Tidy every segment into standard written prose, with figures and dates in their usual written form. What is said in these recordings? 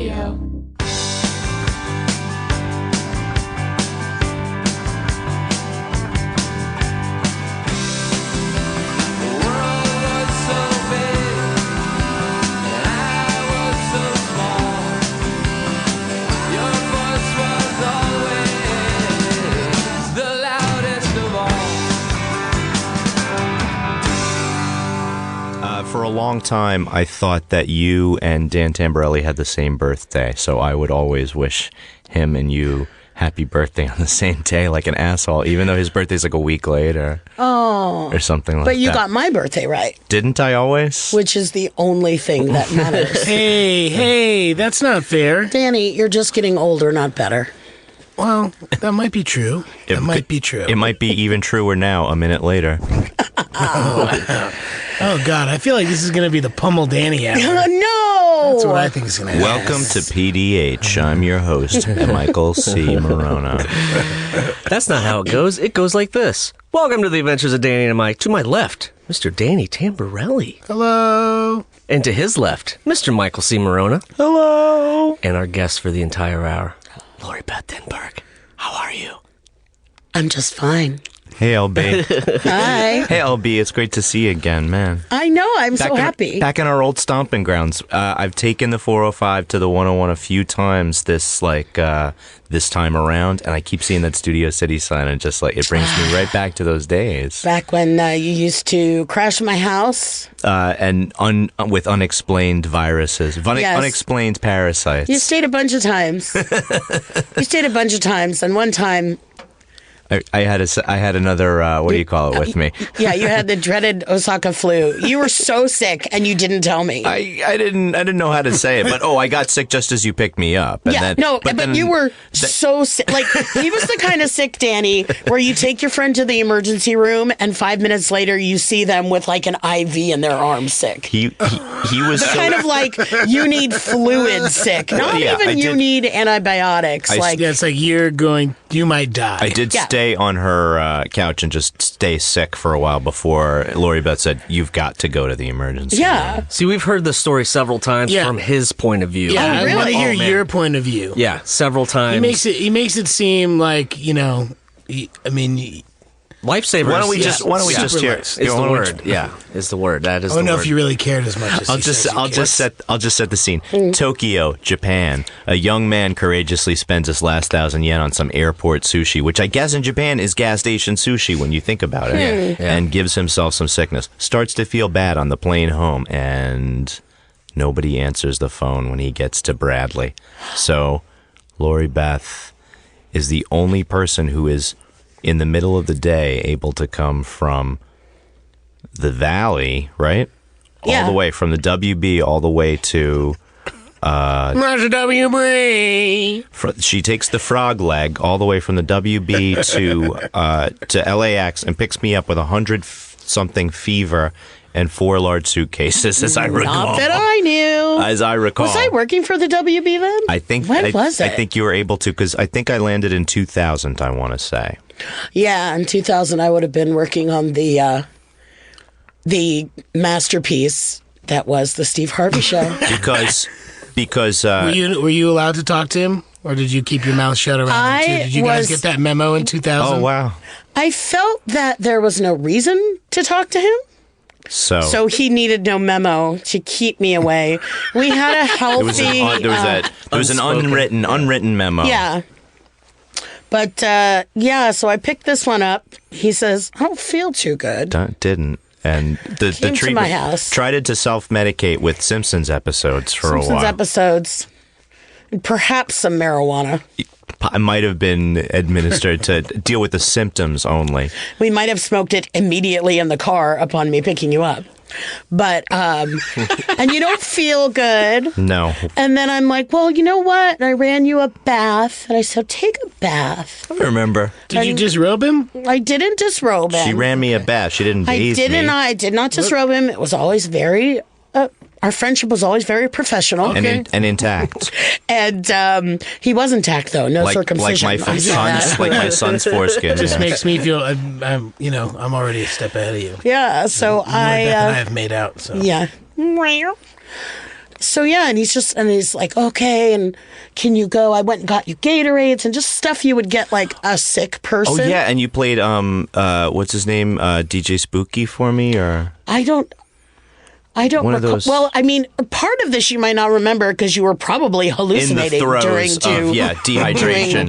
Radio. For a long time, I thought that you and Dan Tamborelli had the same birthday, so I would always wish him and you happy birthday on the same day, like an asshole, even though his birthday's like a week later. Oh. Or something like that. But you got my birthday right. Didn't I always? Which is the only thing that matters. Hey, that's not fair. Danny, you're just getting older, not better. Well, that might be true. It might be true. It might be even truer now, a minute later. Oh, God, I feel like this is going to be the Pummel Danny hour. No! That's what I think is going to happen. Welcome to PDH. I'm your host, Michael C. Morona. That's not how it goes. It goes like this. Welcome to the Adventures of Danny and Mike. To my left, Mr. Danny Tamborelli. Hello. And to his left, Mr. Michael C. Morona. Hello. And our guest for the entire hour, Lori Beth Denberg. How are you? I'm just fine. Hey, LB. Hi. Hey, LB. It's great to see you again, man. I know. I'm so happy. Back in our old stomping grounds. I've taken the 405 to the 101 a few times this time around, and I keep seeing that Studio City sign, and just like it brings me right back to those days. Back when you used to crash my house. And with unexplained viruses, Yes. unexplained parasites. You stayed a bunch of times. And one time... I had another, what do you call it, with me? Yeah, you had the dreaded Osaka flu. You were so sick, and you didn't tell me. I didn't know how to say it, but I got sick just as you picked me up. And yeah, then, but you were so sick. Like, he was the kind of sick, Danny, where you take your friend to the emergency room, and 5 minutes later, you see them with like an IV in their arm sick. He was so, kind of like you need fluid sick. Not you need antibiotics. It's like you might die. I did stay on her couch and just stay sick for a while before Lori Beth said, "You've got to go to the emergency room." See, we've heard this story several times from his point of view. Yeah, really? I want to hear your point of view. Yeah, several times. He makes it seem like, Lifesavers. Why don't we just hear? Is the word? Yeah, is the word. That is. I don't know if you really cared as much as I'll just set the scene. Tokyo, Japan. A young man courageously spends his last 1,000 yen on some airport sushi, which I guess in Japan is gas station sushi when you think about it, and gives himself some sickness. Starts to feel bad on the plane home, and nobody answers the phone when he gets to Bradley. So, Lori Beth is the only person who is in the middle of the day able to come from the valley, right? Yeah. All the way from the WB all the way to Master WB. She takes the frog leg all the way from the WB to LAX and picks me up with 100-something fever and 4 large suitcases, as I recall. Not that I knew. As I recall. Was I working for the WB then? I think. When was it? I think you were able to, because I think I landed in 2000, I want to say. Yeah, in 2000, I would have been working on the masterpiece that was the Steve Harvey Show. Because were you allowed to talk to him, or did you keep your mouth shut around him too? Did you guys get that memo in 2000? Oh wow! I felt that there was no reason to talk to him. So he needed no memo to keep me away. We had a healthy... There was an unwritten memo. Yeah. But, so I picked this one up. He says, I don't feel too good. Didn't. And the Came treatment... to my house. Tried to self-medicate with Simpsons episodes for a while. Simpsons episodes. And perhaps some marijuana. I might have been administered to deal with the symptoms only. We might have smoked it immediately in the car upon me picking you up. But, and you don't feel good. No. And then I'm like, well, you know what? And I ran you a bath. And I said, take a bath. I remember. Did you disrobe him? I didn't disrobe him. She ran me a bath. She didn't bathe me. I did not disrobe him. It was always very... our friendship was always very professional. And intact. And he was intact, though. No circumcision. Like my son's foreskin. It just makes me feel, I'm already a step ahead of you. Yeah, so I have made out. So yeah. So yeah, and he's like, okay, and can you go? I went and got you Gatorades and just stuff you would get like a sick person. Oh yeah, and you played what's his name, DJ Spooky for me, or I don't one of recall. those- Well, I mean, part of this you might not remember because you were probably in the hallucinating throes during of dehydration.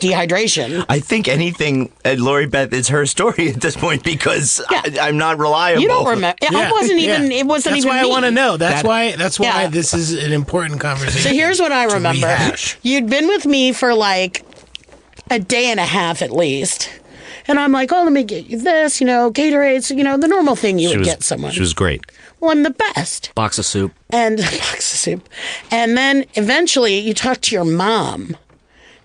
dehydration. I think anything, Lori Beth, it's her story at this point because I'm not reliable. You don't remember? I wasn't even. It wasn't That's even. why me. I want to know. That's why Yeah. this is an important conversation. So here's what I remember. rehash. You'd been with me for like a day and a half at least. And I'm like, oh, let me get you this, Gatorades, the normal thing you would get someone. She was great. Well, I'm the best. Box of soup. And box of soup. And then eventually you talked to your mom.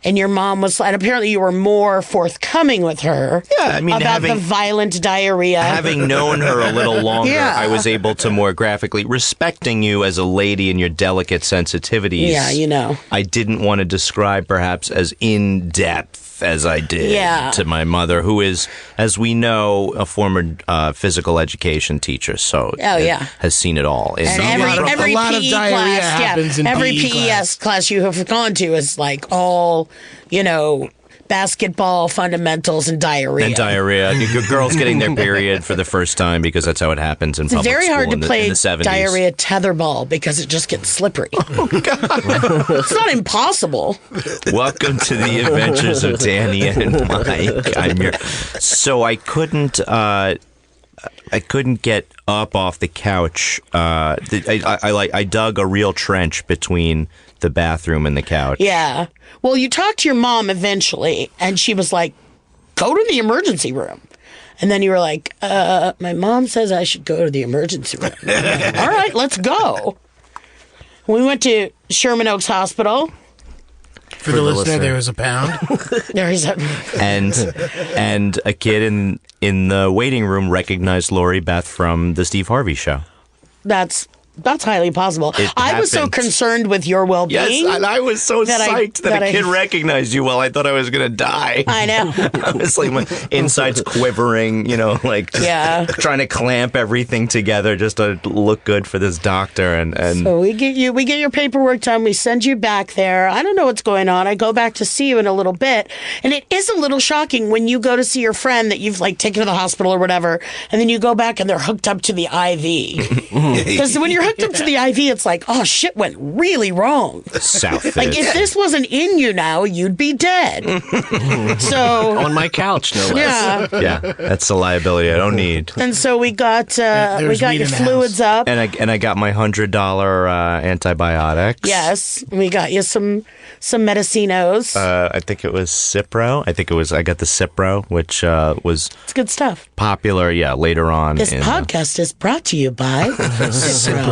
And your mom was, and apparently you were more forthcoming with her. Yeah, I mean, about the violent diarrhea. Having known her a little longer, Yeah. I was able to more graphically, respecting you as a lady and your delicate sensitivities. Yeah, I didn't want to describe perhaps as in depth as I did to my mother, who is, as we know, a former physical education teacher. So has seen it all. And every a lot of PE diarrhea class, happens in every PE PES class you have gone to is like all, basketball fundamentals and diarrhea. And diarrhea. Girls getting their period for the first time because that's how it happens in public Very school hard to in play the 70s. diarrhea tetherball because it just gets slippery. Oh, God. It's not impossible. Welcome to the adventures of Danny and Mike. So I couldn't get up off the couch. I dug a real trench between the bathroom and the couch. Yeah. Well, you talked to your mom eventually, and she was like, go to the emergency room. And then you were like, my mom says I should go to the emergency room. Like, all right, let's go. We went to Sherman Oaks Hospital. For the listener, there was a pound. There's a and a kid in the waiting room recognized Lori Beth from the Steve Harvey show. That's highly possible. I was so happened. concerned with your well-being. Yes, and I was so psyched that a kid I recognized you. Well, I thought I was going to die. I know. I was like, my insides quivering, trying to clamp everything together just to look good for this doctor. And So we get your paperwork done. We send you back there. I don't know what's going on. I go back to see you in a little bit. And it is a little shocking when you go to see your friend that you've taken to the hospital or whatever. And then you go back and they're hooked up to the IV. Because when you're hooked up to the IV, it's like, oh, shit went really wrong. South. If this wasn't in you now, you'd be dead. So On my couch, no less. yeah. Yeah, that's a liability I don't need. And so we got There's weed your in the fluids house. up. And I got my $100 antibiotics. Yes, we got you some medicinos. I think it was Cipro. I got the Cipro, which was It's good stuff. popular, later on. This podcast is brought to you by Cipro.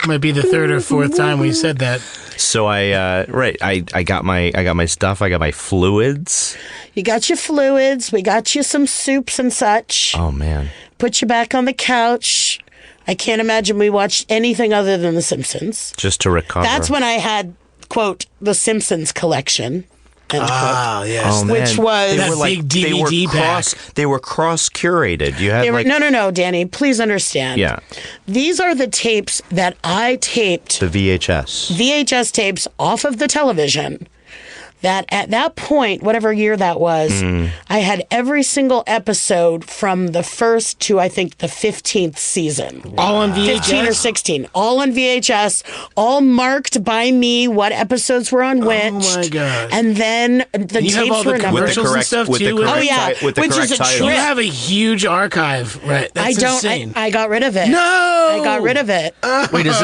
Might be the third or fourth time we said that. So I got my stuff. I got my fluids. You got your fluids. We got you some soups and such. Oh man. Put you back on the couch. I can't imagine we watched anything other than The Simpsons. Just to recover. That's when I had, quote, The Simpsons collection. End quote. Ah, yes. Oh, man. Which was- That big DVD pack. They were cross curated. You had No, Danny. Please understand. Yeah. These are the tapes that I taped, the VHS. VHS tapes off of the television. That at that point, whatever year that was, I had every single episode from the first to, I think, the 15th season. All on VHS? 15 or 16. All on VHS, all marked by me what episodes were on which. Oh, my God. And then the you have tapes all the were numbered. commercials and stuff, with the too? correct, Oh, yeah, with the which correct is a title. You trip. have a huge archive, right? That's insane. I got rid of it. No! I got rid of it. Wait, is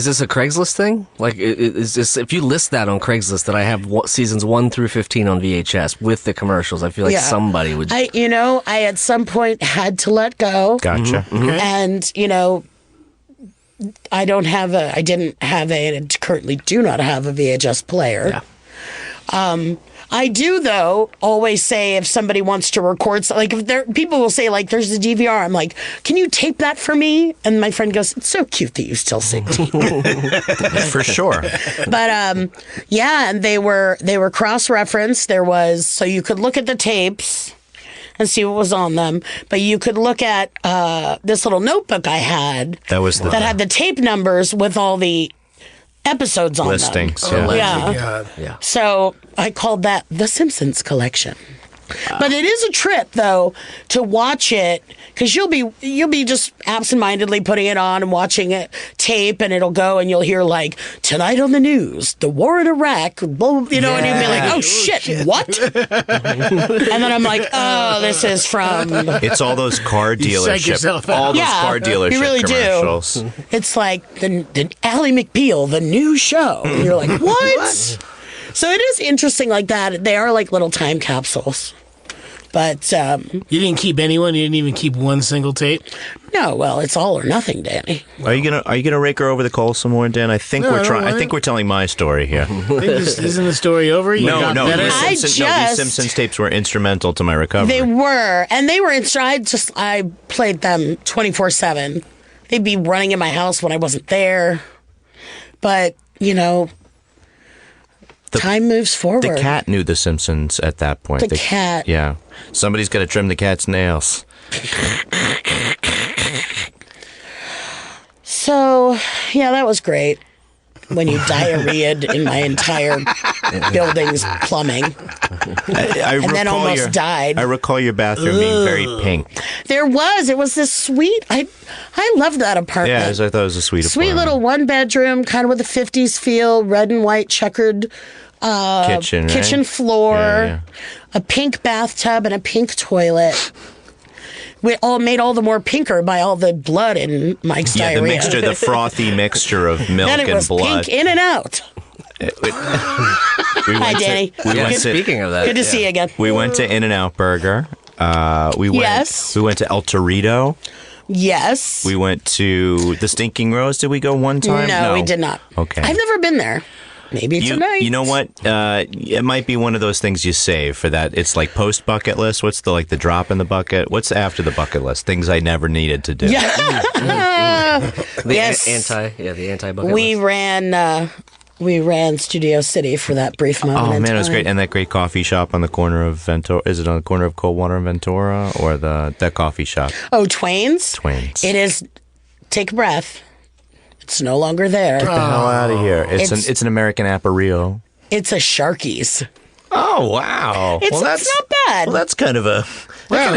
this a Craigslist thing? Is this, if you list that on Craigslist that I have seasons 1 through 15 on VHS with the commercials, I feel like somebody would. I at some point had to let go. Gotcha. And, I didn't have and currently do not have a VHS player. Yeah. I do, though, always say if somebody wants to record, people will say, there's a DVR. I'm like, can you tape that for me? And my friend goes, it's so cute that you still sing TV. For sure. But, and they were cross-referenced. So you could look at the tapes and see what was on them. But you could look at this little notebook I had that had the tape numbers with all the episodes on listings. them. Yeah. So I called that the Simpsons collection. But it is a trip, though, to watch it, because you'll be just absentmindedly putting it on and watching it tape, and it'll go, and you'll hear, like, tonight on the news, the war in Iraq, blah, blah, and you'll be like, oh, shit, what? And then I'm like, oh, this is from... It's all those car dealership, car dealership you really commercials. Do. It's like the Ally McBeal, the new show. And you're like, what? So it is interesting like that. They are like little time capsules. But you didn't keep anyone. You didn't even keep one single tape. No, well, it's all or nothing, Danny. Are you gonna rake her over the coals some more, Dan? I think we're telling my story here. Isn't the story over? No. These Simpsons tapes were instrumental to my recovery. They were, and they were. I played them 24/7. They'd be running in my house when I wasn't there. But time moves forward. The cat knew The Simpsons at that point. The cat. Yeah. Somebody's got to trim the cat's nails. So, yeah, that was great. When you diarrheaed in my entire building's plumbing. And then almost died. I recall your bathroom being very pink. It was this sweet, I loved that apartment. Yeah, I thought it was a sweet apartment. Sweet little one bedroom, kind of with a 50s feel, red and white checkered kitchen floor, a pink bathtub and a pink toilet. We all made all the more pinker by all the blood in Mike's diarrhea. The frothy mixture of milk and blood. Then it was pink in and out. Hi, Danny. Speaking of that, good to see you again. We went to In-N-Out Burger. We went to El Torito. Yes. We went to the Stinking Rose. Did we go one time? No, we did not. Okay. I've never been there. Maybe tonight. You know what? It might be one of those things you save for that. It's like post bucket list. What's the drop in the bucket? What's after the bucket list? Things I never needed to do. Yeah. The anti-bucket list. We ran Studio City for that brief moment. Oh man, it was great. And that great coffee shop on the corner of Ventura. Is it on the corner of Coldwater and Ventura, or that coffee shop? Oh, Twain's. It is. Take a breath. It's no longer there. Get the hell out of here! It's an American Appareo. It's a Sharky's. Oh wow! It's not bad. Well, that's kind of a. Well,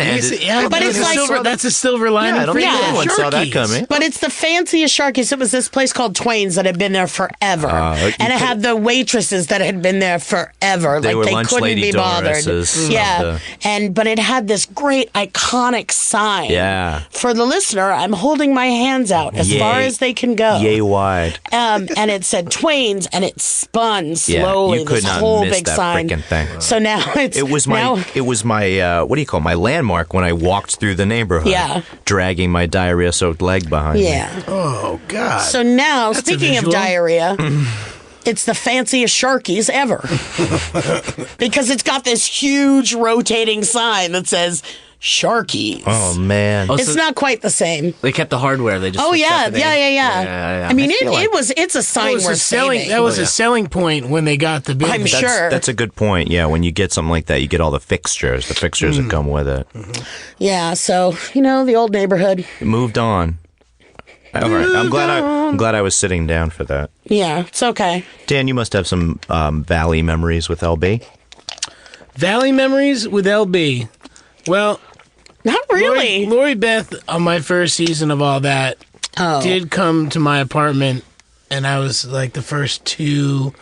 but it's like that's a silver lining. I don't think anyone saw that coming. But it's the fanciest Sharky's. It was this place called Twain's that had been there forever, and it had the waitresses that had been there forever. They were lunch couldn't lady be bothered. Yeah, but it had this great iconic sign. Yeah. For the listener, I'm holding my hands out as far as they can go. Yay wide. And it said Twain's, and it spun slowly. You could this not whole miss big that sign. freaking thing. So now it was my what do you call it? My landmark when I walked through the neighborhood, dragging my diarrhea-soaked leg behind me. Oh God. So now, speaking of diarrhea, it's the fanciest Sharky's ever because it's got this huge rotating sign that says Sharky's. Oh man, it's not quite the same. They kept the hardware. They just yeah. I mean, it's a sign worth saving. That was a selling point when they got the building. I'm sure. That's a good point. Yeah, when you get something like that, you get all the fixtures that come with it. Yeah, so the old neighborhood. It moved on. All right, I'm glad I was sitting down for that. Yeah, it's okay. Dan, you must have some Valley memories with LB. Valley memories with LB. Well, not really. Lori Beth, on my first season of all that, did come to my apartment, and I was like the first 2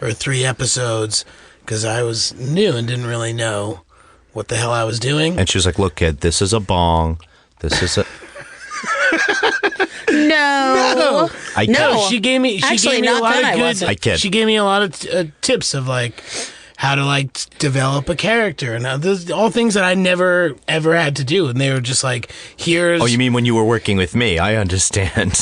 or 3 episodes because I was new and didn't really know what the hell I was doing. And she was like, "Look, kid, this is a bong. This is a." No. She gave me a lot of good. She gave me a lot of tips of how to develop a character, and all things that I never ever had to do, and they were just like, here's. Oh, you mean when you were working with me? I understand.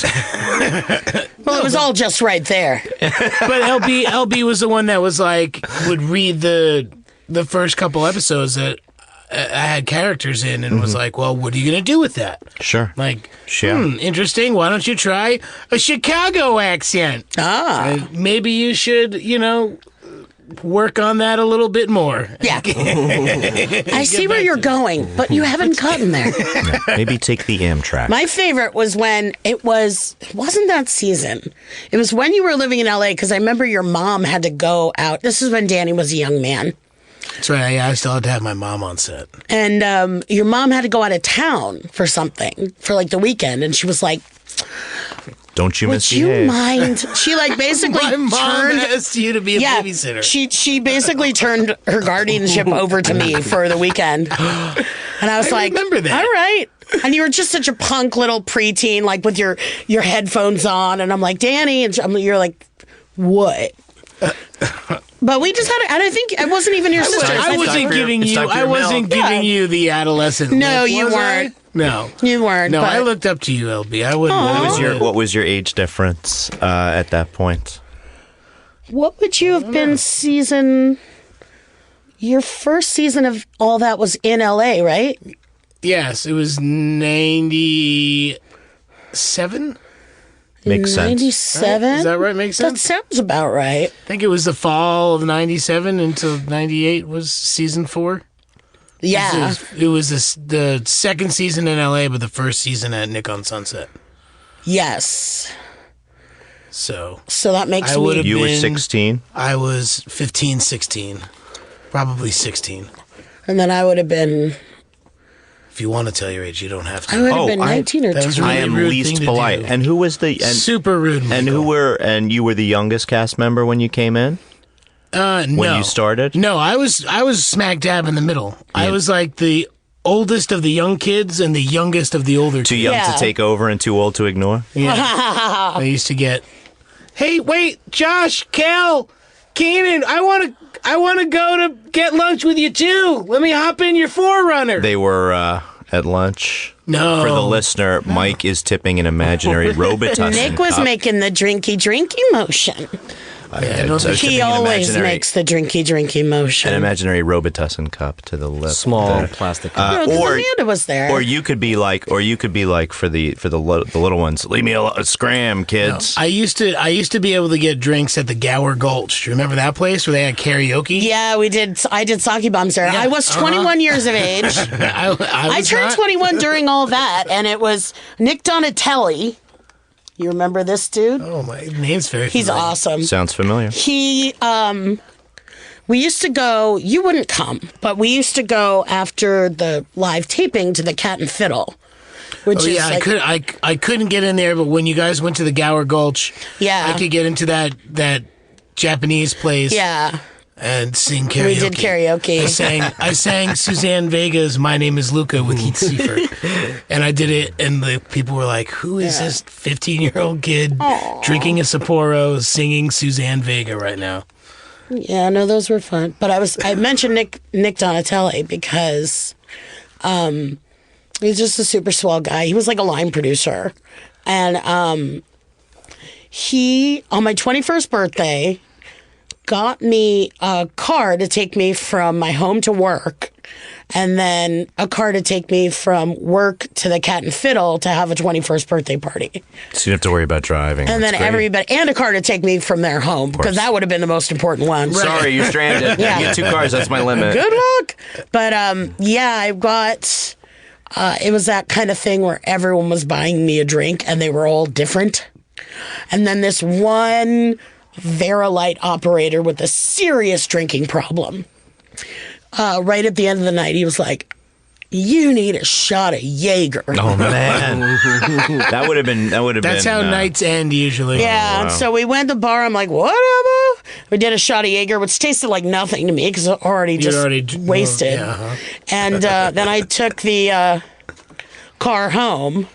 Well, it was all just right there. But LB was the one that was would read the first couple episodes that I had characters in, and was like, well, what are you gonna do with that? Sure. Interesting. Why don't you try a Chicago accent? Ah. Maybe you should, work on that a little bit more. Yeah. I see where you're going, but you haven't gotten there. Yeah, maybe take the Amtrak. My favorite was when it wasn't that season. It was when you were living in LA, because I remember your mom had to go out. This is when Danny was a young man. That's right. Yeah, I still had to have my mom on set. And your mom had to go out of town for something, for like the weekend. And she was like, don't you would misbehave. you mind? She like basically My mom turned asked you to be a babysitter. She basically turned her guardianship over to me for the weekend. And I was like, remember that. All right. And you were just such a punk little preteen, like with your headphones on. And I'm like, Danny. And you're like, what? But we just had, and I think I wasn't even your sister. I wasn't giving you the adolescent. No, look, you was weren't. I? No, you weren't. No, but I looked up to you, LB. I wouldn't. What was your age difference at that point? What would you have been your first season of all that was in LA, right? Yes, it was 97. Makes sense. 97? Right? Is that right? Makes sense? That sounds about right. I think it was the fall of 97 until 98 was season 4. Yeah. It was the second season in LA, but the first season at Nick on Sunset. Yes. So that makes me... You were 16? I was 15, 16. Probably 16. And then I would have been... If you want to tell your age, you don't have to. I would have been 19 or 20. I am least polite. And who was the... Super rude, Michael. And you were the youngest cast member when you came in? No. When you started? No, I was smack dab in the middle. Yeah. I was like the oldest of the young kids and the youngest of the older kids. Too young to take over and too old to ignore? Yeah. I used to get, hey, wait, Josh, Cal, Keenan, I want to go to get lunch with you too. Let me hop in your 4Runner. They were at lunch. No. For the listener, Mike is tipping an imaginary Robitussin Nick was making the drinky motion. He always makes the drinky motion. An imaginary Robitussin cup to the lip. Small plastic cup. Or Amanda was there. Or you could be like for the little ones. Leave me alone, scram, kids. No, I used to be able to get drinks at the Gower Gulch. Do you remember that place where they had karaoke? Yeah, we did. I did sake bombs there. Yeah. I was 21 years of age. I turned 21 during all that, and it was Nick Donatelli. You remember this dude? Oh, my name's very familiar. He's awesome. Sounds familiar. We used to go, you wouldn't come, but we used to go after the live taping to the Cat and Fiddle. I couldn't get in there, but when you guys went to the Gower Gulch, I could get into that Japanese place. Yeah. And sing karaoke. We did karaoke. I sang Suzanne Vega's "My Name Is Luca" with Heath Seifert, and I did it. And the people were like, "Who is this 15-year-old kid drinking a Sapporo, singing Suzanne Vega right now?" Yeah, no, those were fun. But I mentioned Nick Donatelli because he's just a super swell guy. He was like a line producer, and he on my 21st birthday got me a car to take me from my home to work, and then a car to take me from work to the Cat and Fiddle to have a 21st birthday party. So you don't have to worry about driving. And then everybody, and a car to take me from their home, because that would have been the most important one. Right. Sorry, you're stranded. You get 2 cars, that's my limit. Good luck. But I got, it was that kind of thing where everyone was buying me a drink and they were all different. And then this one Verilight operator with a serious drinking problem. Right at the end of the night, he was like, "You need a shot of Jaeger." Oh man, that would have been. That's how nights end usually. Yeah, wow. So we went to the bar. I'm like, whatever. We did a shot of Jaeger, which tasted like nothing to me because it already wasted. And then I took the car home.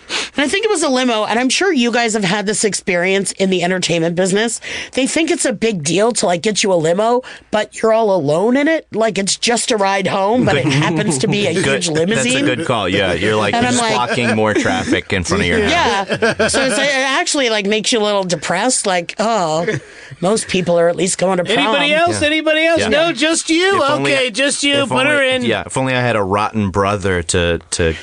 And I think it was a limo, and I'm sure you guys have had this experience in the entertainment business. They think it's a big deal to like get you a limo, but you're all alone in it. Like it's just a ride home, but it happens to be a huge limousine. That's a good call. Yeah, you're like blocking more traffic in front of your house. Yeah, so it actually like makes you a little depressed. Like, oh, most people are at least going to prom. Anybody else? Yeah. Anybody else? Yeah. No, just you. Okay, just you. Put her in. Yeah, if only I had a rotten brother to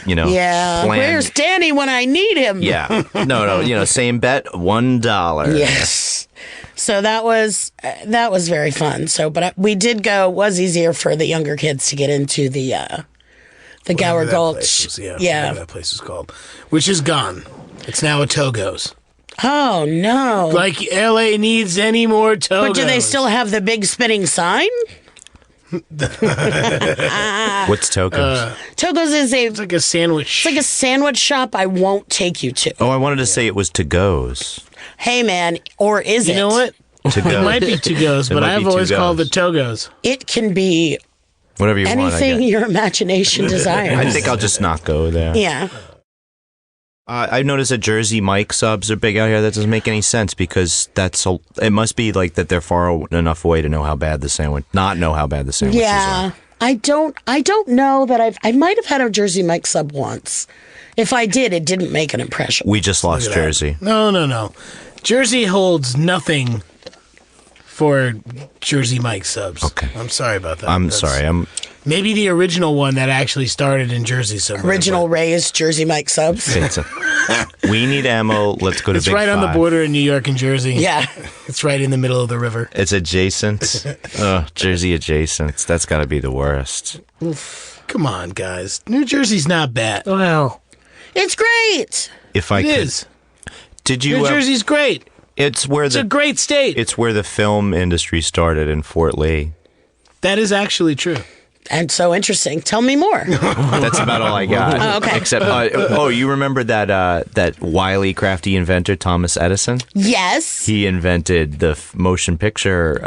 Yeah, plan. Where's Danny when I need him? Yeah. No, same bet, $1. Yes. So that was very fun. So, but we did go. It was easier for the younger kids to get into the Gower Gulch. Whatever that place was called, which is gone. It's now a Togo's. Oh no! Like LA needs any more Togo's. But do they still have the big spinning sign? What's Togo's? Togo's is It's like a sandwich. It's like a sandwich shop I won't take you to. Oh, I wanted to say it was to-go's. Hey, man, or is it? You know what? To-go. It might be to-go's, It but might I've be always called it to-go's. Togo's. It can be Whatever you want. anything your imagination desires. I think I'll just not go there. Yeah. I noticed that Jersey Mike subs are big out here. That doesn't make any sense because it must be like that they're far enough away to know how bad the sandwich, not know how bad the sandwiches Yeah. are. I don't know that I might have had a Jersey Mike sub once. If I did, it didn't make an impression. We just lost Look at that. Jersey. No. Jersey holds nothing for Jersey Mike subs. Okay. I'm sorry about that. I'm sorry. Maybe the original one that actually started in Jersey somewhere. Original Ray's Jersey Mike subs. We need ammo. Let's go to It's Big right on the Five. border in New York and Jersey. Yeah. It's right in the middle of the river. It's adjacent. Jersey adjacent. That's got to be the worst. Come on, guys. New Jersey's not bad. Well, It's great. If I It could, is. did you? New Jersey's great. It's where It's a great state. It's where the film industry started in Fort Lee. That is actually true. And so interesting. Tell me more. That's about all I got. Oh, okay. Except, you remember that wily, crafty inventor Thomas Edison? Yes. He invented the motion picture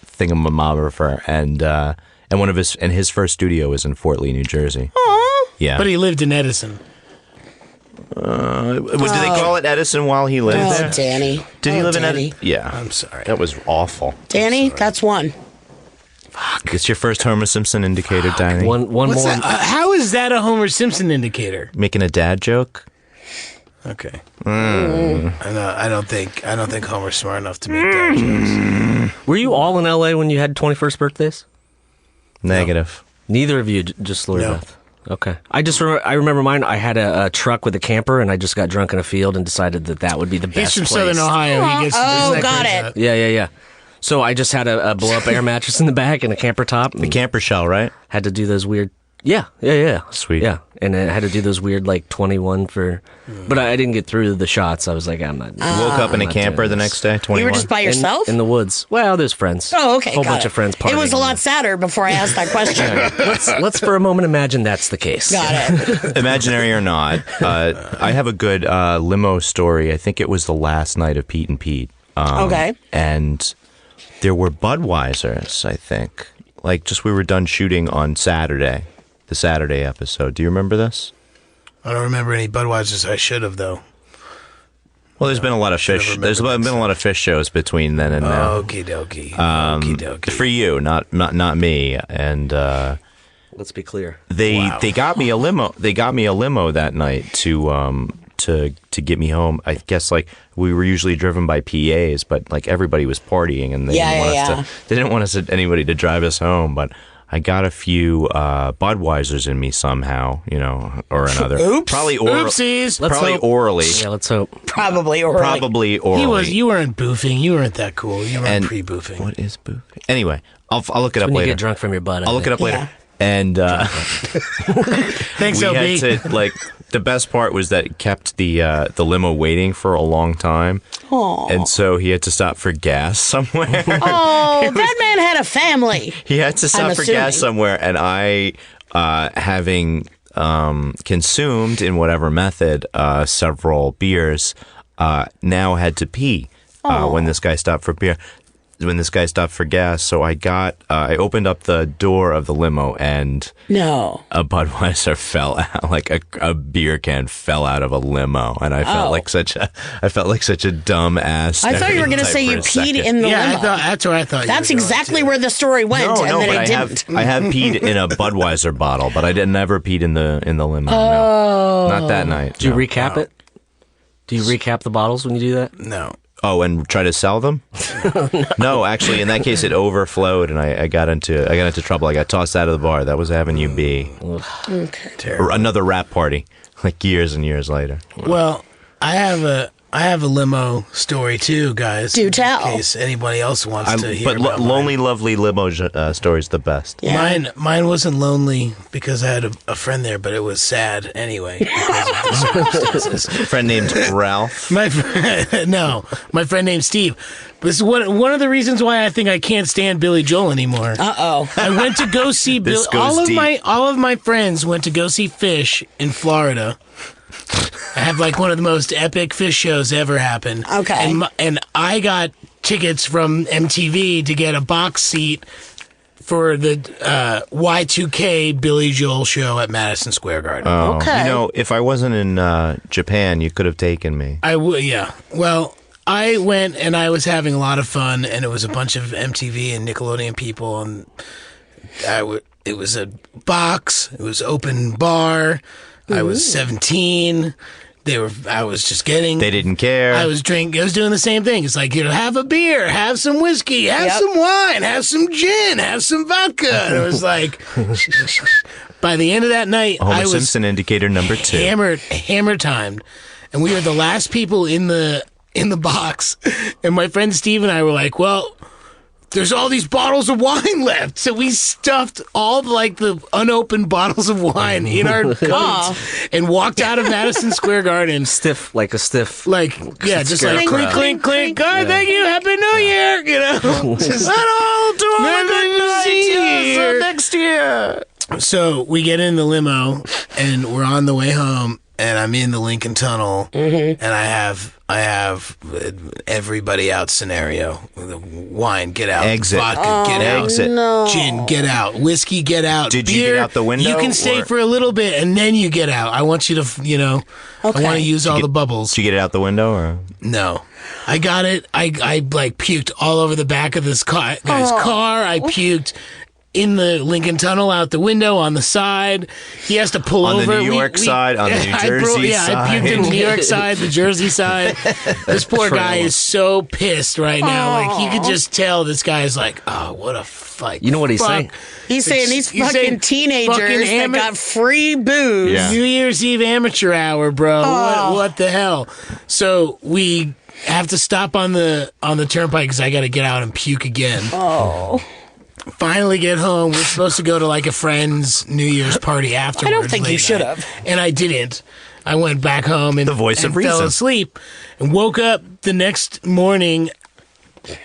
thingamamographer, and his first studio was in Fort Lee, New Jersey. Aw. Yeah. But he lived in Edison. Did they call it Edison while he lived Oh, there? Danny. Did he live Danny. in Edison? Yeah. I'm sorry. That was awful. Danny, that's one. It's your first Homer Simpson indicator, Danny. one What's more. that? How is that a Homer Simpson indicator? Making a dad joke? Okay. I don't think Homer's smart enough to make that jokes. Were you all in LA when you had 21st birthdays? Negative. Neither of you, just Lori No. Beth. Okay. I remember mine. I had a truck with a camper, and I just got drunk in a field and decided that would be the best He's from place. Southern Ohio. He gets Oh, isn't that got crazy? it. Yeah. So I just had a blow-up air mattress in the back and a camper top. The camper shell, right? Had to do those weird... Yeah. Sweet. Yeah, and I had to do those weird, 21 for... But I didn't get through the shots. I was like, I'm not... You woke up in a not camper doing the this. next day, 21? You were just by yourself? In the woods. Well, there's friends. Oh, okay. Whole got bunch it. of friends partying. It was a lot sadder before I asked that question. Let's for a moment imagine that's the case. Got it. Imaginary or not, I have a good limo story. I think it was the last night of Pete and Pete. Okay. And there were Budweisers, I think. We were done shooting on Saturday, the Saturday episode. Do you remember this? I don't remember any Budweisers. I should have, though. Well, there's been a lot of fish. There's been a lot of fish shows between then and now. Okie dokie. For you, not me. And Let's be clear. they got me a limo. They got me a limo that night to get me home. I guess we were usually driven by PAs, but everybody was partying and they didn't want anybody to drive us home. But I got a few Budweisers in me somehow, or another. Oops. Probably Oopsies. Let's probably hope. orally. Yeah, let's hope. Probably orally. Probably orally. You weren't boofing. You weren't that cool. You weren't pre-boofing. What is boofing? Anyway, I'll look it up When later. you get drunk from your butt. I'll look it up later. Yeah. And Thanks, we LB. had to the best part was that it kept the limo waiting for a long time. Aw. And so he had to stop for gas somewhere. Oh, that man had a family. He had to stop I'm for gas assuming. somewhere, and I, having consumed in whatever method several beers, now had to pee when this guy stopped for beer. When this guy stopped for gas, so I opened up the door of the limo and No. a Budweiser fell out, a beer can fell out of a limo, and I felt like such a dumb ass. I thought you were going to say you peed in the limo. That's where I thought. That's you were exactly going where the story went, No, and then but it I didn't. have peed in a Budweiser bottle, but I never peed in the limo. Oh. No. Not that night. Do you no. recap it? Do you recap the bottles when you do that? to. No. Oh, and try to sell them? No, actually, in that case, it overflowed, and I got into trouble. I got tossed out of the bar. That was Avenue B. Okay. Terrible. Or another rap party, years and years later. Well, I have I have a limo story too, guys. Do tell. In case anybody else wants to hear But about lonely, lovely limo story's the best. Yeah. Mine wasn't lonely because I had a friend there, but it was sad anyway because of the circumstances. A friend named Ralph. My friend named Steve. This is one of the reasons why I think I can't stand Billy Joel anymore. Uh-oh. I went to go see This goes all of my friends went to go see Fish in Florida. I have like one of the most epic Fish shows ever happen. Okay. And I got tickets from MTV to get a box seat for the Y2K Billy Joel show at Madison Square Garden. Oh, Okay. You know, if I wasn't in Japan, you could have taken me. I would, yeah. Well, I went and I was having a lot of fun, and it was a bunch of MTV and Nickelodeon people, and it was a box. It was open bar. I was 17. I was just getting. They didn't care. I was doing the same thing. It's like, have a beer, have some whiskey, have some wine, have some gin, have some vodka. And it was like, by the end of that night, Homer I was Simpson indicator number 2. hammer timed, and we were the last people in the box. And my friend Steve and I were like, well, there's all these bottles of wine left. So we stuffed all the unopened bottles of wine in our coats and walked out of Madison Square Garden. Stiff, like a stiff. Like, yeah, just like clink, clink, clink. God, thank you. Happy New Year. You know, just all to all good night. Next year. So we get in the limo and we're on the way home, and I'm in the Lincoln Tunnel, and I have everybody out scenario. The wine, get out. Exit. Vodka, get out. Exit. No. Gin, get out. Whiskey, get out. Did you Beer, get out the window, You can stay or- for a little bit and then you get out. I want you to, I want to use all the bubbles. Did you get it out the window, or? No. I got it. I like puked all over the back of this guy's car. I puked in the Lincoln Tunnel, out the window, on the side. He has to pull On over. the New York side, on the New Jersey I side. puked in the New York side, the Jersey side. This poor guy is so pissed right now. Like, you could just tell this guy is like, oh, what a fuck. You know what he's saying? He's saying these He's fucking saying teenagers fucking that got free booze. Yeah. New Year's Eve amateur hour, bro. What the hell? So we have to stop on the turnpike because I got to get out and puke again. Oh. Finally get home. We're supposed to go to like a friend's New Year's party afterwards. I don't think you late should night. have. And I didn't. I went back home and, The voice and of fell reason. asleep and woke up the next morning.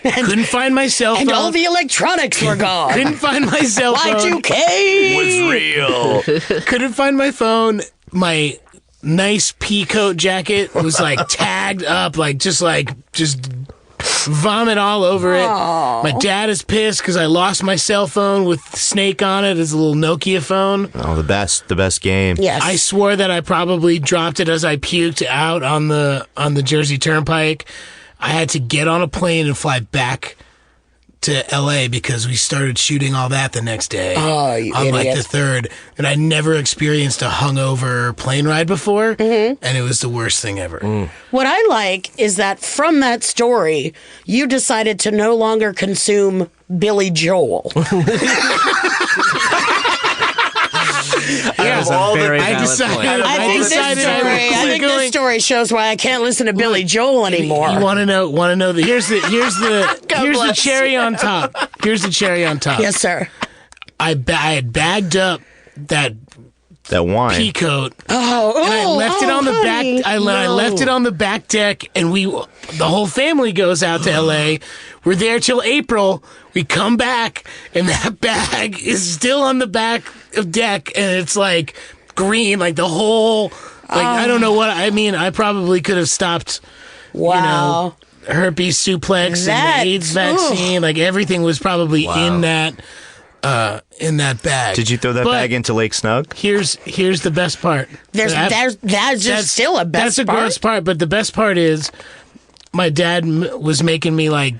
Couldn't find my cell phone. And all the electronics were gone. Couldn't find my cell phone. Y2K Was real. Couldn't find my phone. My nice pea coat jacket was like tagged up, like just vomit all over it. My dad is pissed because I lost my cell phone with Snake on it. It's a little Nokia phone. Oh, the best game. Yes. I swore that I probably dropped it as I puked out on the Jersey Turnpike. I had to get on a plane and fly back to LA because we started shooting all that the next day. Oh, you on like idiot. the 3rd. And I never experienced a hungover plane ride before, and it was the worst thing ever. What I like is that from that story, you decided to no longer consume Billy Joel. That was a very I valid decided- point. I think this story shows why I can't listen to Billy Joel anymore. You want to know? Here's the cherry on top. Here's the cherry on top. Yes, sir. I had bagged up that That wine. pea coat. Oh, And I left it on the honey. back. I left it on the back deck, and the whole family goes out to L.A. We're there till April. We come back, and that bag is still on the back of deck, and it's like green, like the whole. Like I don't know what I mean. I probably could have stopped. Wow. Herpes suplex That- and the AIDS vaccine. Like everything was probably in that bag. Did you throw that But bag into Lake Snug? Here's the best part. That's just still a best That's a part. gross part, but the best part is my dad was making me like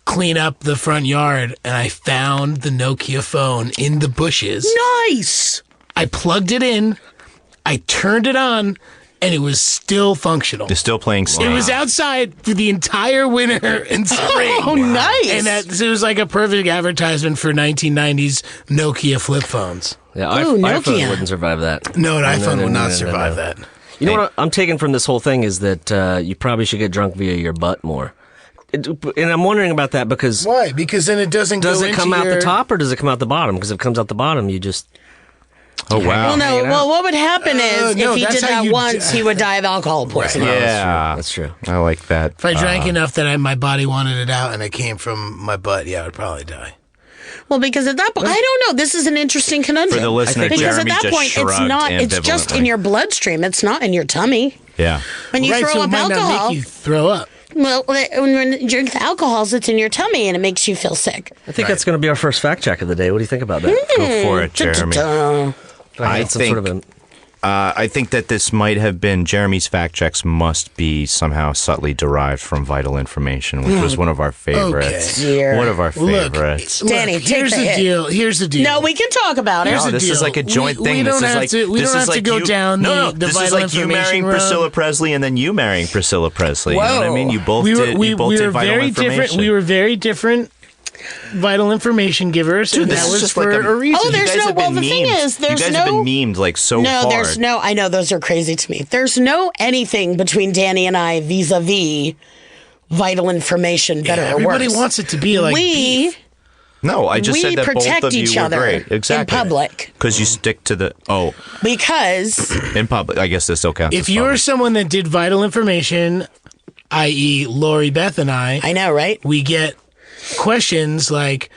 clean up the front yard, and I found the Nokia phone in the bushes. Nice. I plugged it in, I turned it on, and it was still functional. They're still playing Snake. It was outside for the entire winter and spring. Oh, nice. And it was like a perfect advertisement for 1990s Nokia flip phones. Yeah, Ooh, iPhone Nokia. wouldn't survive that. No, an No, iPhone no, will no, not no, survive no. that. You know what I'm taking from this whole thing is that you probably should get drunk via your butt more. And I'm wondering about that because... Why? Because then it doesn't Does go it come out the top or does it come out the bottom? Because if it comes out the bottom, you just... Oh, wow. Well, no. Well, what would happen is no, if he that's did how that you once, he would die of alcohol poisoning. Yeah. That's true. I like that. If I drank enough that my body wanted it out and it came from my butt, I would probably die. Well, because at that point, I don't know. This is an interesting conundrum. For the listener, because Jeremy at that just point, it's shrugged not. It's just in ambivalently. your bloodstream. It's not in your tummy. Yeah. When you Right, throw so it up might not alcohol, make you throw up. well, when you drink the alcohols, it's in your tummy and it makes you feel sick. I think that's going to be our first fact check of the day. What do you think about that? Go for it, Jeremy. I think that this might have been Jeremy's fact checks must be somehow subtly derived from Vital Information, which was one of our favorites. Dear. One of our favorites. Danny, take here's the the hit. deal. Here's the deal. No, we can talk about it. Here's No, the this is deal. like a joint We thing. don't This is have like to- we this don't is have to like go you, down no, the this is Vital like you marrying Information road. Priscilla Presley and then you marrying Priscilla Presley. You know what I mean? You both we were, did. we, You both we did were Vital very Information. different. We were very different Vital Information givers, and this that is was just for like a reason. Oh, You there's guys no. have Well, been the thing memed. is, there's you guys no. have been memed like so No, hard. there's no. I know those are crazy to me. There's no anything between Danny and I vis-a-vis Vital Information, better or Everybody worse. wants it to be like we beef. No, I just we said that protect both of each you other were great. Exactly. in public Because you stick to the because in public. I guess this still counts. If as you're public. someone that did Vital Information, i.e., Lori Beth and I I know, right? we get questions like,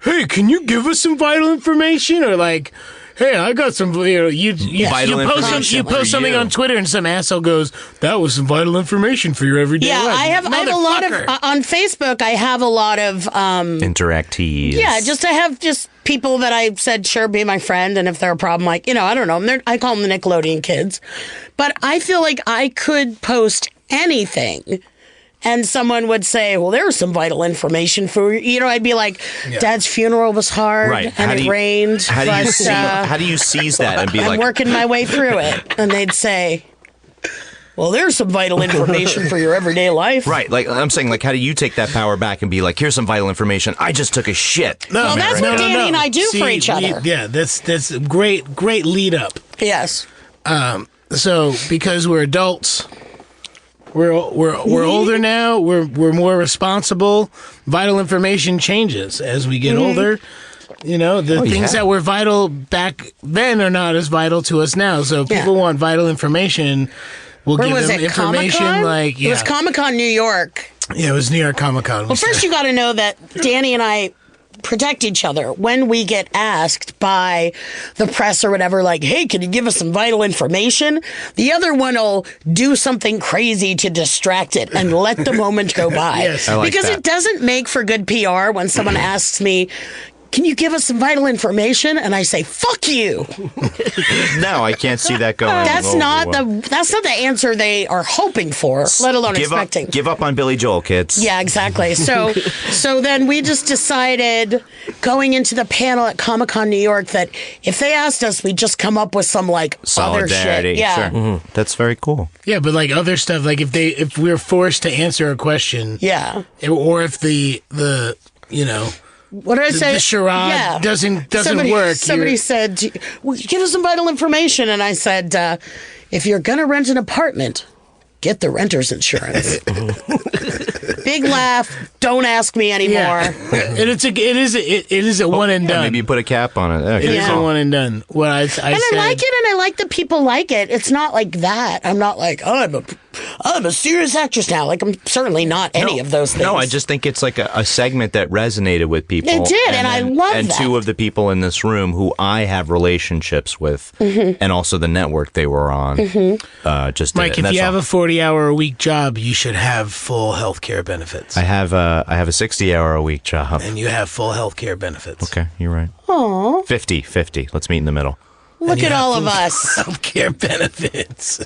"Hey, can you give us some Vital Information?" Or like, "Hey, I got some." You Vital information you for post something you. on Twitter, and some asshole goes, "That was some Vital Information for your everyday Yeah, life." I have a lot of Motherfucker. on Facebook. I have a lot of interactees. yeah, I have just people that I said sure be my friend, and if they're a problem, like I don't know, I call them the Nickelodeon kids, but I feel like I could post anything. And someone would say, well, there was some Vital Information for you. I'd be like, Dad's funeral was hard Right. and it rained. How do you seize that and be I'm like, working my way through it. And they'd say, well, there's some Vital Information for your everyday life. right? Like I'm saying, like how do you take that power back and be like, here's some Vital Information. I just took a shit. No, Well, that's what Danny and I do for each other. That's a great lead up. Yes. So because we're adults, we're older now. We're more responsible. Vital Information changes as we get older. The things that were vital back then are not as vital to us now. So if people want Vital Information, we'll Where give was them it? information. Comic-Con? It was Comic-Con New York. Yeah, it was New York Comic Con. Well, first you got to know that Danny and I protect each other when we get asked by the press or whatever, like, hey, can you give us some Vital Information? The other one will do something crazy to distract it and let the moment go by. Yes. I like because that. it doesn't make for good PR when someone asks me, can you give us some Vital Information? And I say, fuck you. No, I can't see that going. That's over not well. the answer they are hoping for, let alone expecting. Give up on Billy Joel, kids. Yeah, exactly. So then we just decided going into the panel at Comic-Con New York that if they asked us, we'd just come up with some like other Solidarity. shit. Yeah. Sure. That's very cool. Yeah, but like other stuff, like if we're forced to answer a question, Yeah. or if the What did I say? the charade doesn't work. Somebody said, well, give us some Vital Information. And I said, if you're going to rent an apartment, get the renter's insurance. Big laugh. Don't ask me anymore. Yeah. It is a one and done. Maybe you put a cap on it. Okay. It is a one and done. What I said, I like it, and I like that people like it. It's not like that. I'm not like, I'm a serious actress now. Like, I'm certainly not any of those things. No, I just think it's like a segment that resonated with people. It did, and I love and that. two of the people in this room who I have relationships with, and also the network they were on, just Mike, did it. if you And have a that's 40-hour-a-week job, you should have full health care benefits. all. I have a 60-hour-a-week job. And you have full health care benefits. Okay, you're right. Aw, 50. Let's meet in the middle. look you at have all of full us. Health care benefits.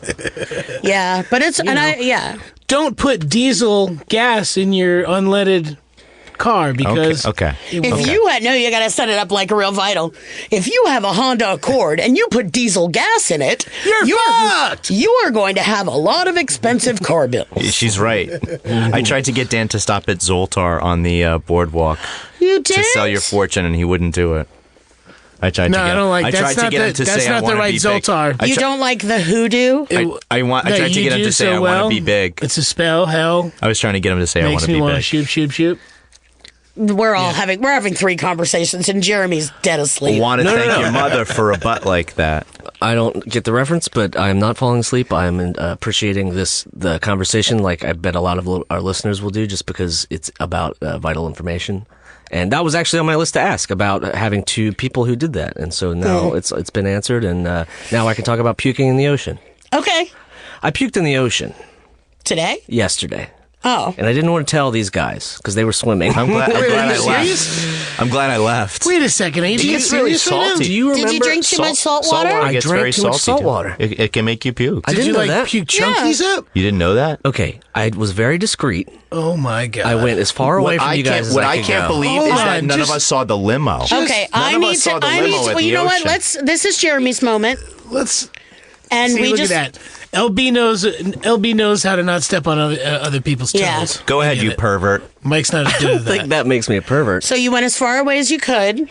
Yeah, but it's, yeah. Don't put diesel gas in your unleaded car because Okay. If you had, no, you got to set it up like a real Vital. If you have a Honda Accord and you put diesel gas in it, You're fucked! You are going to have a lot of expensive car bills. She's right. I tried to get Dan to stop at Zoltar on the boardwalk You did? to sell your fortune, and he wouldn't do it. I tried No, to get I don't like. I That's tried to not get him to that's say I not the want to right be big. Zoltar. You don't like the hoodoo? I tried to get him to say I want to be big. It's a spell. Hell, I was trying to get him to say I want makes to me be want to big. shoot. We're having 3 conversations, and Jeremy's dead asleep. Want to thank your mother for a butt like that. I don't get the reference, but I'm not falling asleep. I'm appreciating the conversation, like I bet a lot of our listeners will do, just because it's about vital information. And that was actually on my list to ask about having 2 people who did that. And so now it's been answered, and now I can talk about puking in the ocean. Okay. I puked in the ocean Today? yesterday. Oh. And I didn't want to tell these guys because they were swimming. I'm glad Are I you left. serious? I'm glad I left. Wait a second, ain't you It's really serious right now? salty. Do you remember? Did you drink too much salt water? Salt water I gets drank very too much salty. salt too. water. It can make you puke. I Did didn't you know like that. puke chunkies up? You didn't know that? Okay, I was very discreet. Oh my god! I went as far away from you guys as What I I could can't go. believe Hold is that on, none of just- us saw the limo. Okay, None I of need us saw to. the I limo need to. at Well, you the know what? ocean. This is Jeremy's moment, Let's and see. we Look just. at that. LB knows how to not step on other people's toes. Yeah. Go ahead, I get you it. pervert. Mike's not as good I at don't think that. that makes me a pervert. So you went as far away as you could.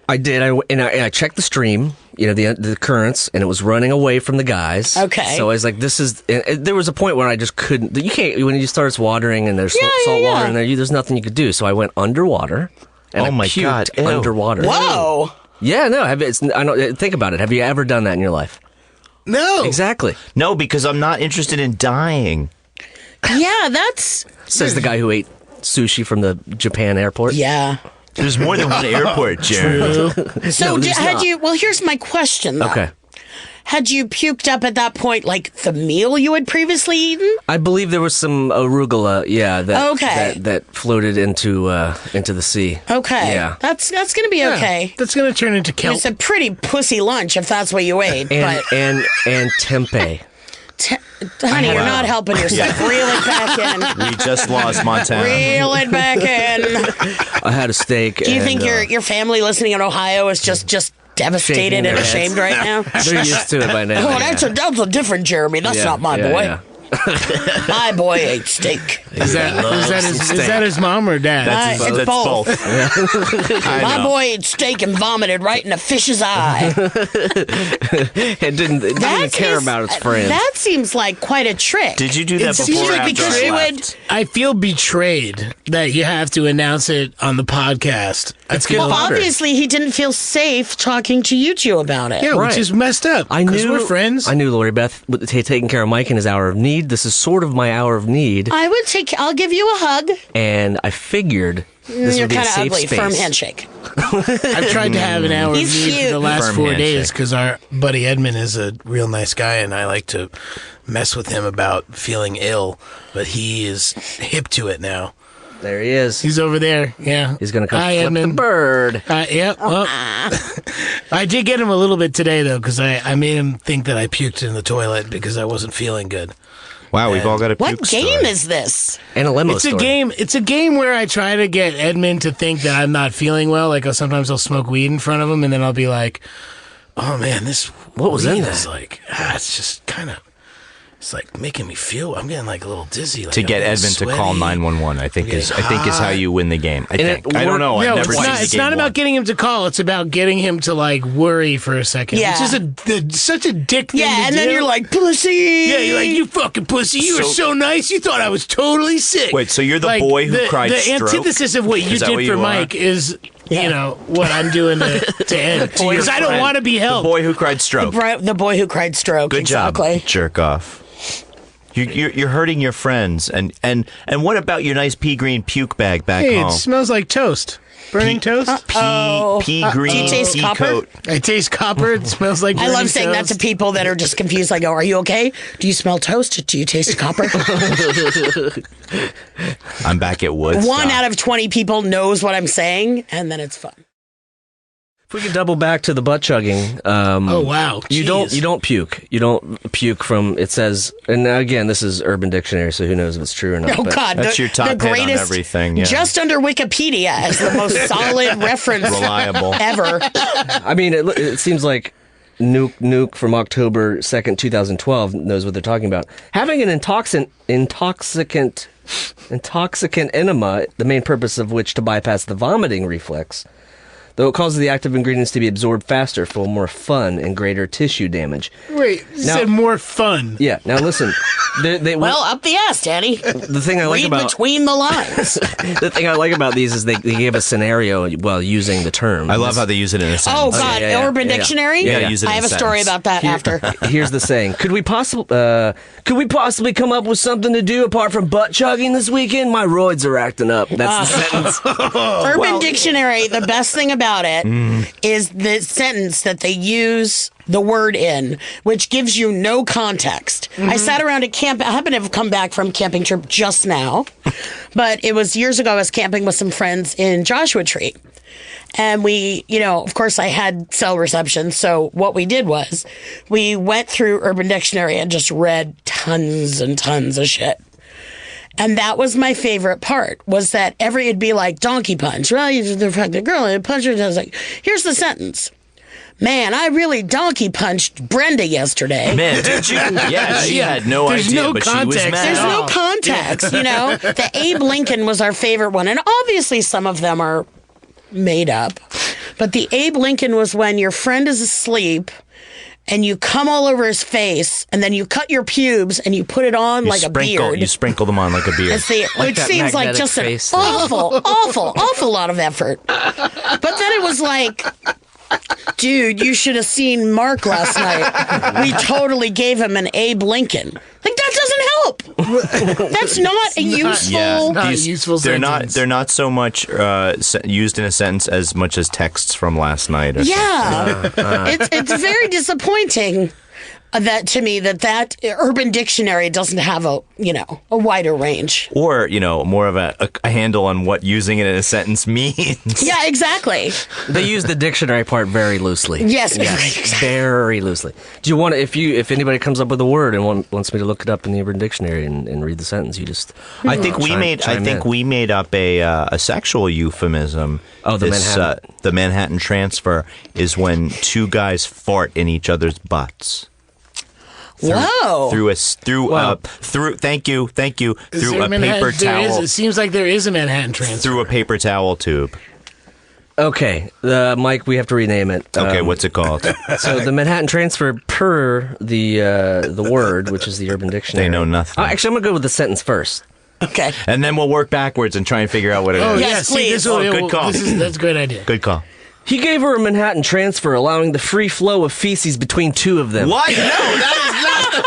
I did. I checked the stream, the currents, and it was running away from the guys. Okay. So I was like, this is. And there was a point where I just couldn't. You can't when you start watering and there's salt yeah. water in there. There's nothing you could do. So I went underwater. And Oh I my puked God, ew. underwater. Whoa. Yeah, no. I don't think about it. Have you ever done that in your life? No. Exactly. No, because I'm not interested in dying. Yeah, that's. Says the guy who ate sushi from the Japan airport. Yeah. There's more than one airport, Jared. So No, there's had not. you? Well, here's my question. Though. Okay. Had you puked up at that point, like the meal you had previously eaten? I believe there was some arugula, that floated into the sea. Okay. Yeah. That's gonna be okay. That's gonna turn into kelp. It's a pretty pussy lunch if that's what you ate. And but and tempeh. honey, you're not helping yourself. Reel it back in. We just lost Montana. Reel it back in. I had a steak. Do you think your family listening in Ohio is just devastated Shaking and their ashamed right now? They're used to it by now. Oh, that's a different Jeremy. That's not my boy. Yeah. My boy ate steak. Is that his mom or dad? It's That's both. I My know. boy ate steak and vomited right in a fish's eye. It didn't even care about its friends. That seems like quite a trick. Did you do that It before seems or like after because I you left? would. I feel betrayed that you have to announce it on the podcast. It's feel- good fodder. Obviously, he didn't feel safe talking to you two about it. Yeah, Right. which is messed up. I 'cause knew we're friends. I knew Lori Beth would taking care of Mike in his hour of need. This is sort of my hour of need, I'll give you a hug. and I figured this You're would be a kind of safe ugly. space. Firm handshake. I've tried to have an hour of He's need for cute. the last Firm 4 handshake. days because our buddy Edmund is a real nice guy, and I like to mess with him about feeling ill. But he is hip to it now. There he is. He's over there. Yeah, He's gonna come Hi, flip the Edmund. bird. Yep. Well, I did get him a little bit today though, because I made him think that I puked in the toilet because I wasn't feeling good. Wow, we've all got a puke What game story. is this? And a limo It's story. a game. It's a game where I try to get Edmund to think that I'm not feeling well. Like sometimes I'll smoke weed in front of him, and then I'll be like, "Oh man, this What was in weed that?" is like, it's just kind of, it's like making me feel. I'm getting like a little dizzy. Like, To I'm get getting Edmund to call sweaty. 911, I think is how you win the game. I And think. it I don't know. worked- I've No, never it's seen not. the It's game not about won. getting him to call. It's about getting him to like worry for a second. Yeah. Which is such a dick thing to Yeah, and do. then you're like, pussy. Yeah, you're like, you fucking pussy. You were so nice. You thought I was totally sick. Wait, so you're the Like, boy who cried The stroke? antithesis of what you Is that what did for you are? Mike is, you know, what I'm doing to Ed. Because I don't friend. want to be The helped. boy who cried stroke. The boy who cried stroke. Good exactly. job, jerk off. You're hurting your friends, and what about your nice pea green puke bag back Hey, it home? smells like toast. Burning toast? Pea green Do you taste pea copper? coat. I taste copper. It smells like I burning love saying that toast. to people that are just confused. I go, "Are you okay? Do you smell toast? Do you taste copper?" I'm back at Woodstock. 1 out of 20 people knows what I'm saying, and then it's fun. If we can double back to the butt chugging, Oh, wow. you Jeez. don't puke. You don't puke from. It says, and again, this is Urban Dictionary, so who knows if it's true or not. Oh but God, That's your top the hit on greatest, everything, yeah. just under Wikipedia as the most solid reference Reliable. ever. I mean, it seems like Nuke from October 2nd, 2012 knows what they're talking about. Having an intoxicant enema, the main purpose of which to bypass the vomiting reflex. though it causes the active ingredients to be absorbed faster for more fun and greater tissue damage. Wait, you said more fun. Yeah, now listen. Well, up the ass, Danny. The thing I like Read about between the lines. the thing I like about these is they gave a scenario while using the term. I love how they use it in a sentence. Oh, God. Urban Dictionary? Yeah, use it I in have a a story sentence. about that after. Here's the saying: Could we possibly come up with something to do apart from butt chugging this weekend? My roids are acting up. That's the sentence. Urban Dictionary, the best thing about it is the sentence that they use the word in, which gives you no context. I sat around at camp. I happen to have come back from camping trip just now, but it was years ago. I was camping with some friends in Joshua Tree. And we, of course, I had cell reception. So what we did was we went through Urban Dictionary and just read tons and tons of shit. And that was my favorite part, was that it'd be like donkey punch. Well, you just fuck the girl and punch her. And I was like, here's the sentence. Man, I really donkey punched Brenda yesterday. Man, did you? Yeah, she had no There's idea, no but she was context. mad. There's no context, The Abe Lincoln was our favorite one. And obviously some of them are made up. But the Abe Lincoln was when your friend is asleep and you come all over his face and then you cut your pubes and you put it on like a beard. You sprinkle them on like a beard. Which that seems like magnetic just face an thing. awful lot of effort. But then it was like, dude, you should have seen Mark last night. We totally gave him an Abe Lincoln. Like, that doesn't help. That's not a useful. Yeah, Not a useful sentence. They're not so much used in a sentence as much as texts from last night. Or Yeah, it's very disappointing that to me that Urban Dictionary doesn't have a wider range. Or more of a handle on what using it in a sentence means. Yeah, exactly. They use the dictionary part very loosely. Yes, Very loosely. Do you want to, if anybody comes up with a word and wants me to look it up in the Urban Dictionary and read the sentence, you just. I think we made up a sexual euphemism. Oh, the Manhattan. The Manhattan transfer is when two guys fart in each other's butts. Whoa. Thank you. Through a paper towel. It seems like there is a Manhattan transfer. Through a paper towel tube. Okay, Mike, we have to rename it. Okay, what's it called? So the Manhattan transfer per the word, which is the Urban Dictionary. They know nothing. Actually, I'm gonna go with the sentence first. Okay. And then we'll work backwards and try and figure out what it is. Oh, Yes, yeah, see, please. Good call. That's a great idea. Good call. He gave her a Manhattan transfer, allowing the free flow of feces between two of them. What? No, that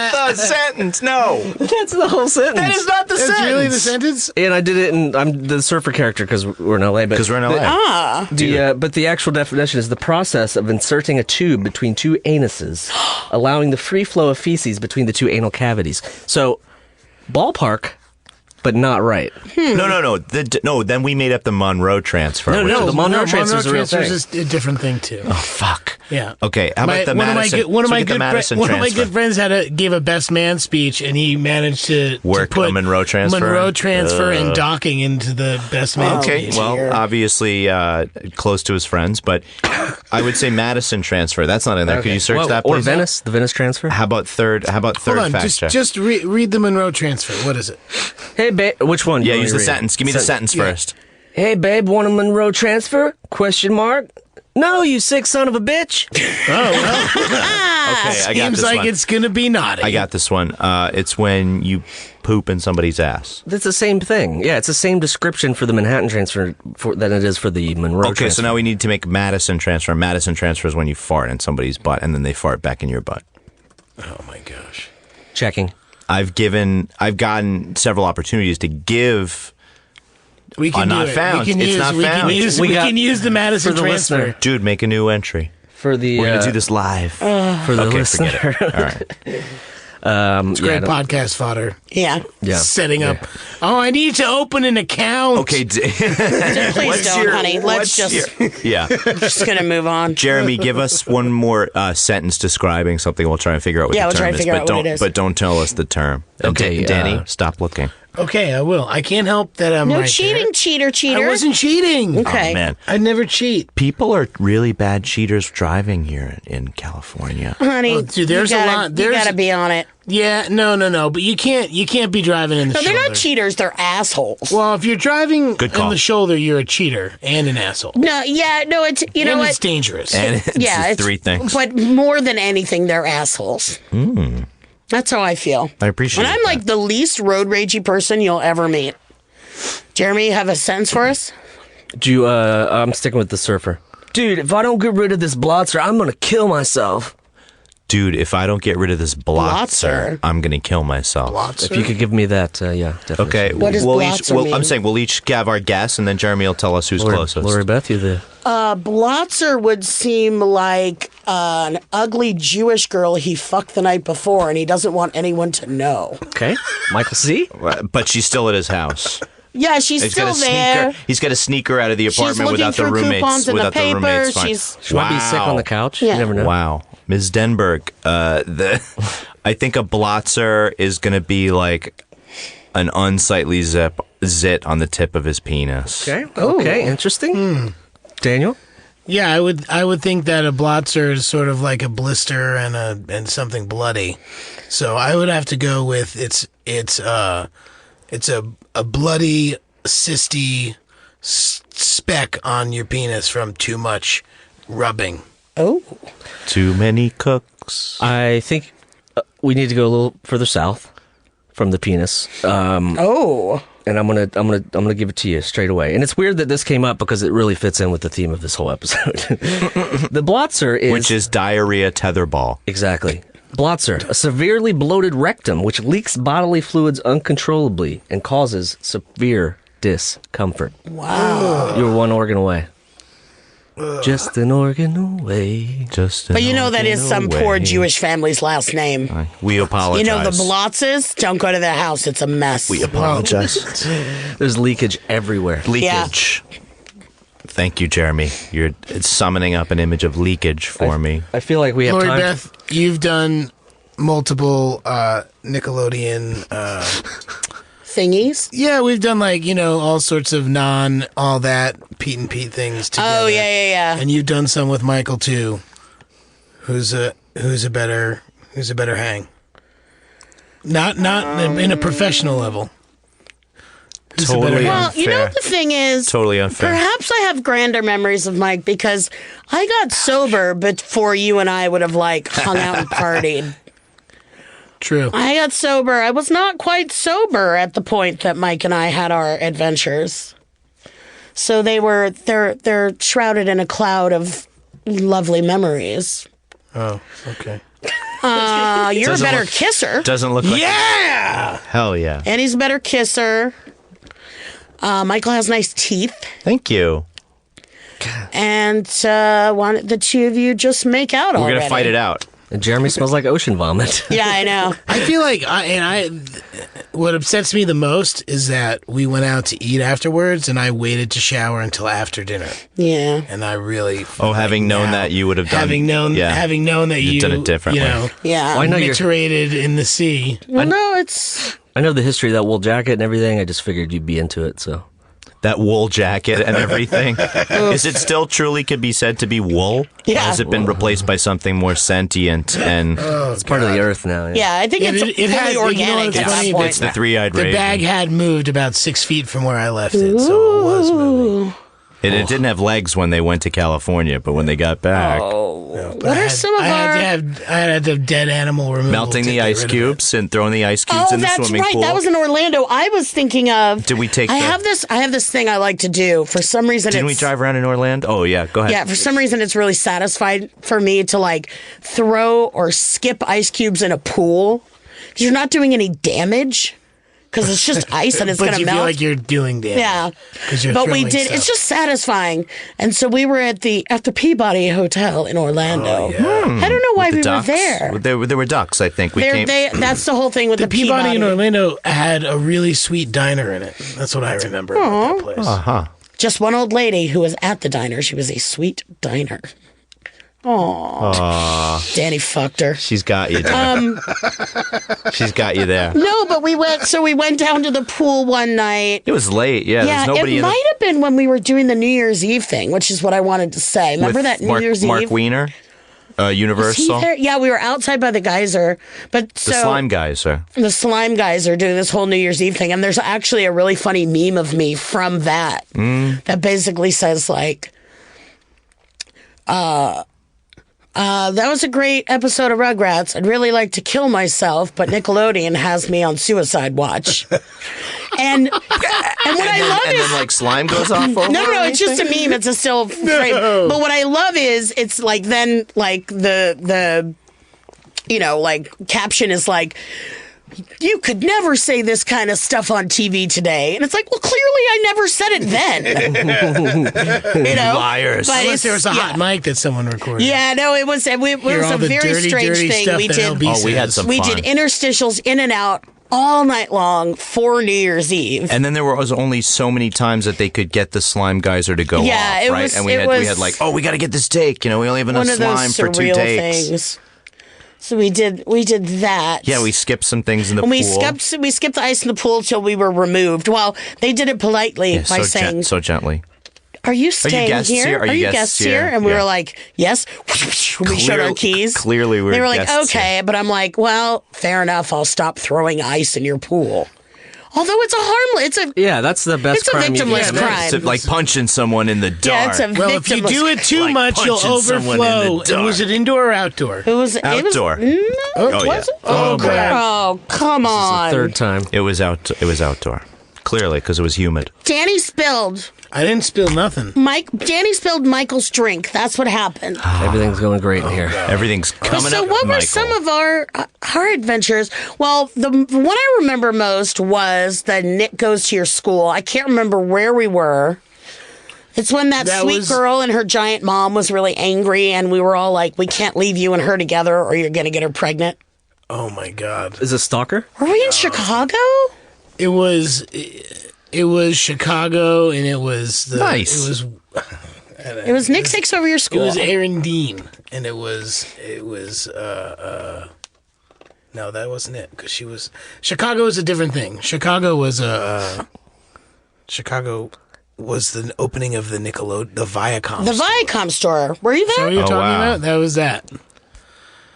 is not the sentence. No. That's the whole sentence. That is not the That's sentence. really the sentence? And I did it, and I'm the surfer character because we're in LA. Because we're in LA. But the actual definition is the process of inserting a tube between two anuses, allowing the free flow of feces between the two anal cavities. So, ballpark, but not right. No. Then we made up the Monroe transfer. No, the Monroe transfer is a real thing. is a different thing, too. Oh, fuck. Yeah. Okay, how about the Madison? One of my transfer? good friends gave a best man speech, and he managed to Work put a Monroe transfer? Monroe transfer and docking into the best man Okay, speech. well, obviously close to his friends, but I would say Madison transfer. That's not in there. Could you search that, Or please? Venice, the Venice transfer. How about third Hold on, fact check? just read the Monroe transfer. What is it? Hey, babe, which one? Yeah, You want use me the to read? sentence. Give me the sentence first. Hey, babe, want a Monroe transfer? Question mark. No, you sick son of a bitch. Okay, I got Seems this like one. it's gonna be naughty. I got this one. It's when you poop in somebody's ass. That's the same thing. Yeah, it's the same description for the Manhattan transfer than it is for the Monroe Okay, transfer. so now we need to make Madison transfer. Madison transfer is when you fart in somebody's butt, and then they fart back in your butt. Oh my gosh. Checking. I've gotten several opportunities to give. We can do not it. found. We can It's use, not we found. We can use the Madison for the transfer. listener. Dude, make a new entry. For the We're gonna do this live. for the Okay, listener. forget it. All right. It's great podcast fodder. Yeah. Yeah. Setting up. Oh, I need to open an account. Okay. Please don't, honey. Let's Yeah. just gonna move on. Jeremy, give us one more sentence describing something. We'll try and figure out what Yeah, the we'll term try and is. figure out what it is. But don't tell us the term. And Okay, Danny, stop looking. Okay, I will. I can't help that I'm No right cheating, there. cheater. I wasn't cheating. Okay. Oh, man. I never cheat. People are really bad cheaters driving here in California. Honey, Oh, dude, there's you a gotta, lot- You there's- gotta be on it. Yeah, no. But you can't be driving in the No, shoulder. they're not cheaters. They're assholes. Well, if you're driving Good in call. the shoulder, you're a cheater and an asshole. No, it's you know and what? it's dangerous. And it's Yeah, the three things. But more than anything, they're assholes. That's how I feel. I appreciate And I'm that. like the least road ragey person you'll ever meet. Jeremy, you have a sentence for us? I'm sticking with the surfer. Dude, if I don't get rid of this blotzer, I'm gonna kill myself. Dude, if I don't get rid of this blotzer, Blotzer? I'm going to kill myself. Blotzer? If you could give me that, yeah, definitely. Okay, What does blotzer mean? I'm saying we'll each have our guess, and then Jeremy will tell us who's closest. Lori Beth, you the Blotzer would seem like an ugly Jewish girl he fucked the night before and he doesn't want anyone to know. okay? Michael C. But she's still at his house. Yeah, she's He's still got to sneak there. her. He's got to sneak her out of the She's apartment looking without the through roommates. coupons in the Without the paper. roommates. Fine. She Might be sick on the couch. Yeah. You never know. Wow, Ms. Denberg. I think a blotzer is going to be like an unsightly zit on the tip of his penis. Okay, interesting. Daniel? Yeah, I would think that a blotzer is sort of like a blister and something bloody. So I would have to go with it's a bloody cysty speck on your penis from too much rubbing. Oh. Too many cooks. I think we need to go a little further south from the penis. Oh. And I'm gonna give it to you straight away. And it's weird that this came up because it really fits in with the theme of this whole episode. The blotzer is Which is diarrhea tetherball. exactly blotzer, a severely bloated rectum which leaks bodily fluids uncontrollably and causes severe discomfort. Wow. You're one organ away. Just an organ away. But you know that is some poor Jewish family's last name. We apologize. You know the Blotzes? Don't go to their house. It's a mess. We apologize. There's leakage everywhere. Leakage. Thank you, Jeremy. You're summoning up an image of leakage for me. I feel like we have Lori time. Beth, you've done multiple Nickelodeon. Thingies? Yeah, we've done all sorts of all that Pete and Pete things together. Oh, yeah. And you've done some with Michael too. Who's a better hang? Not in a professional level. Who's a better Totally hang? Well, you know unfair. the thing is, Totally unfair. perhaps I have grander memories of Mike because I got sober before you and I would have hung out and partied. True. I got sober. I was not quite sober at the point that Mike and I had our adventures. So they're shrouded in a cloud of lovely memories. Oh, okay. You're a Doesn't better look- kisser. Doesn't look like. Yeah. Hell yeah. And he's a better kisser. Michael has nice teeth. Thank you. And why don't the two of you just make out We're already? going to fight it out. And Jeremy smells like ocean vomit. Yeah, I know. I feel like what upsets me the most is that we went out to eat afterwards, and I waited to shower until after dinner, Yeah. and I really Having known that you would have done. having known that You've you done it differently. Yeah. Well, I know you're. miterated in the sea. Well, no, it's... I know the history of that wool jacket and everything. I just figured you'd be into it. So That wool jacket and everything. Is it still truly could be said to be wool? Yeah. Or has it been replaced by something more sentient and it's part of the earth now. Yeah, I think Yeah, it's it fully had- you know organic what's at funny? that point. it's the three-eyed The raven? bag had moved about 6 feet from where I left it, so it was moving. It didn't have legs when they went to California, but when they got back, What are some of I our... had to have dead animal removal. melting to the get ice rid of it. cubes and throwing the ice cubes Oh, in the that's swimming right. pool. That was in Orlando. I was thinking of... Did we take I the- have this thing I like to do. For some reason, Didn't we it's... drive around in Orlando? Oh, yeah. Go ahead. Yeah, for some reason, it's really satisfied for me to throw or skip ice cubes in a pool. Because you're not doing any damage. Because it's just ice and it's But going to you melt. feel like you're doing damage. Yeah, 'Cause you're but we throwing did. stuff. It's just satisfying, and so we were at the Peabody Hotel in Orlando. I don't know why we Ducks. were there. There were ducks, I think. We came. That's the whole thing with the, The Peabody in Orlando had a really sweet diner in it. That's what I remember about that place. Uh-huh. Just one old lady who was at the diner. She was a sweet diner. Danny fucked her. She's got you. Dan. She's got you there. No, but we went down to the pool one night. It was late. Yeah, Yeah, there's nobody it might have been when we were doing the New Year's Eve thing, which is what I wanted to say. Remember that New Year's Mark Eve? Wiener, Was he Universal. there? Yeah, we were outside by the geyser. But The slime geyser. The slime guys are doing this whole New Year's Eve thing, and there's actually a really funny meme of me from that that basically says like, that was a great episode of Rugrats. I'd really like to kill myself, but Nickelodeon has me on suicide watch. And what I love And is then like slime goes off over. no, it's just a meme. It's a still frame. But what I love is it's like then like the like caption is like, you could never say this kind of stuff on TV today. And it's like, well, clearly I never said it then. Liars. But Unless there was a hot mic that someone recorded. Yeah, no, it was a very strange thing. We did. We had some We fun. did interstitials in and out all night long for New Year's Eve. And then there was only so many times that they could get the slime geyser to go off, it right? was- And we it had was like, we got to get this take. We only have enough one of those slime for 2 surreal takes. things. So we did that. Yeah, we skipped some things in the And pool. we skipped the ice in the pool till we were removed. Well, they did it politely by saying, so gently. "Are you staying guests here? Are you guests here?" And we were like, "Yes." We showed our keys. Clearly, we were They were like, guests "Okay," but I'm like, "Well, fair enough. I'll stop throwing ice in your pool." Although it's a harmless, Yeah, that's the best It's a crime you can victimless commit. crime. It's like punching someone in the dark. it's a Well, if you victimless do it too Like much, you'll punching someone in the overflow. And dark. was it indoor or outdoor? It was Outdoor. It was, Oh, was yeah. it? Oh, God. Oh, come on. Third time. It was outdoor. Clearly, because it was humid. Danny spilled. I didn't spill nothing. Danny spilled Michael's drink. That's what happened. Everything's going great in here. Everything's coming So up. what were Michael. some of our adventures? Well, the one I remember most was the Nick Goes to Your School. I can't remember where we were. It's when that sweet was- girl and her giant mom was really angry, and we were all like, we can't leave you and her together or you're going to get her pregnant. Oh, my God. Is it Stalker? Were we in Chicago? It was Chicago, and it was the... Nice. It was Nick Takes Over Your It School. was Aaron Dean, and it was no, that wasn't it, because she was... Chicago was a different thing. Chicago was the opening of the Viacom. The Viacom store. Were you What there? are you talking wow. about? That was that.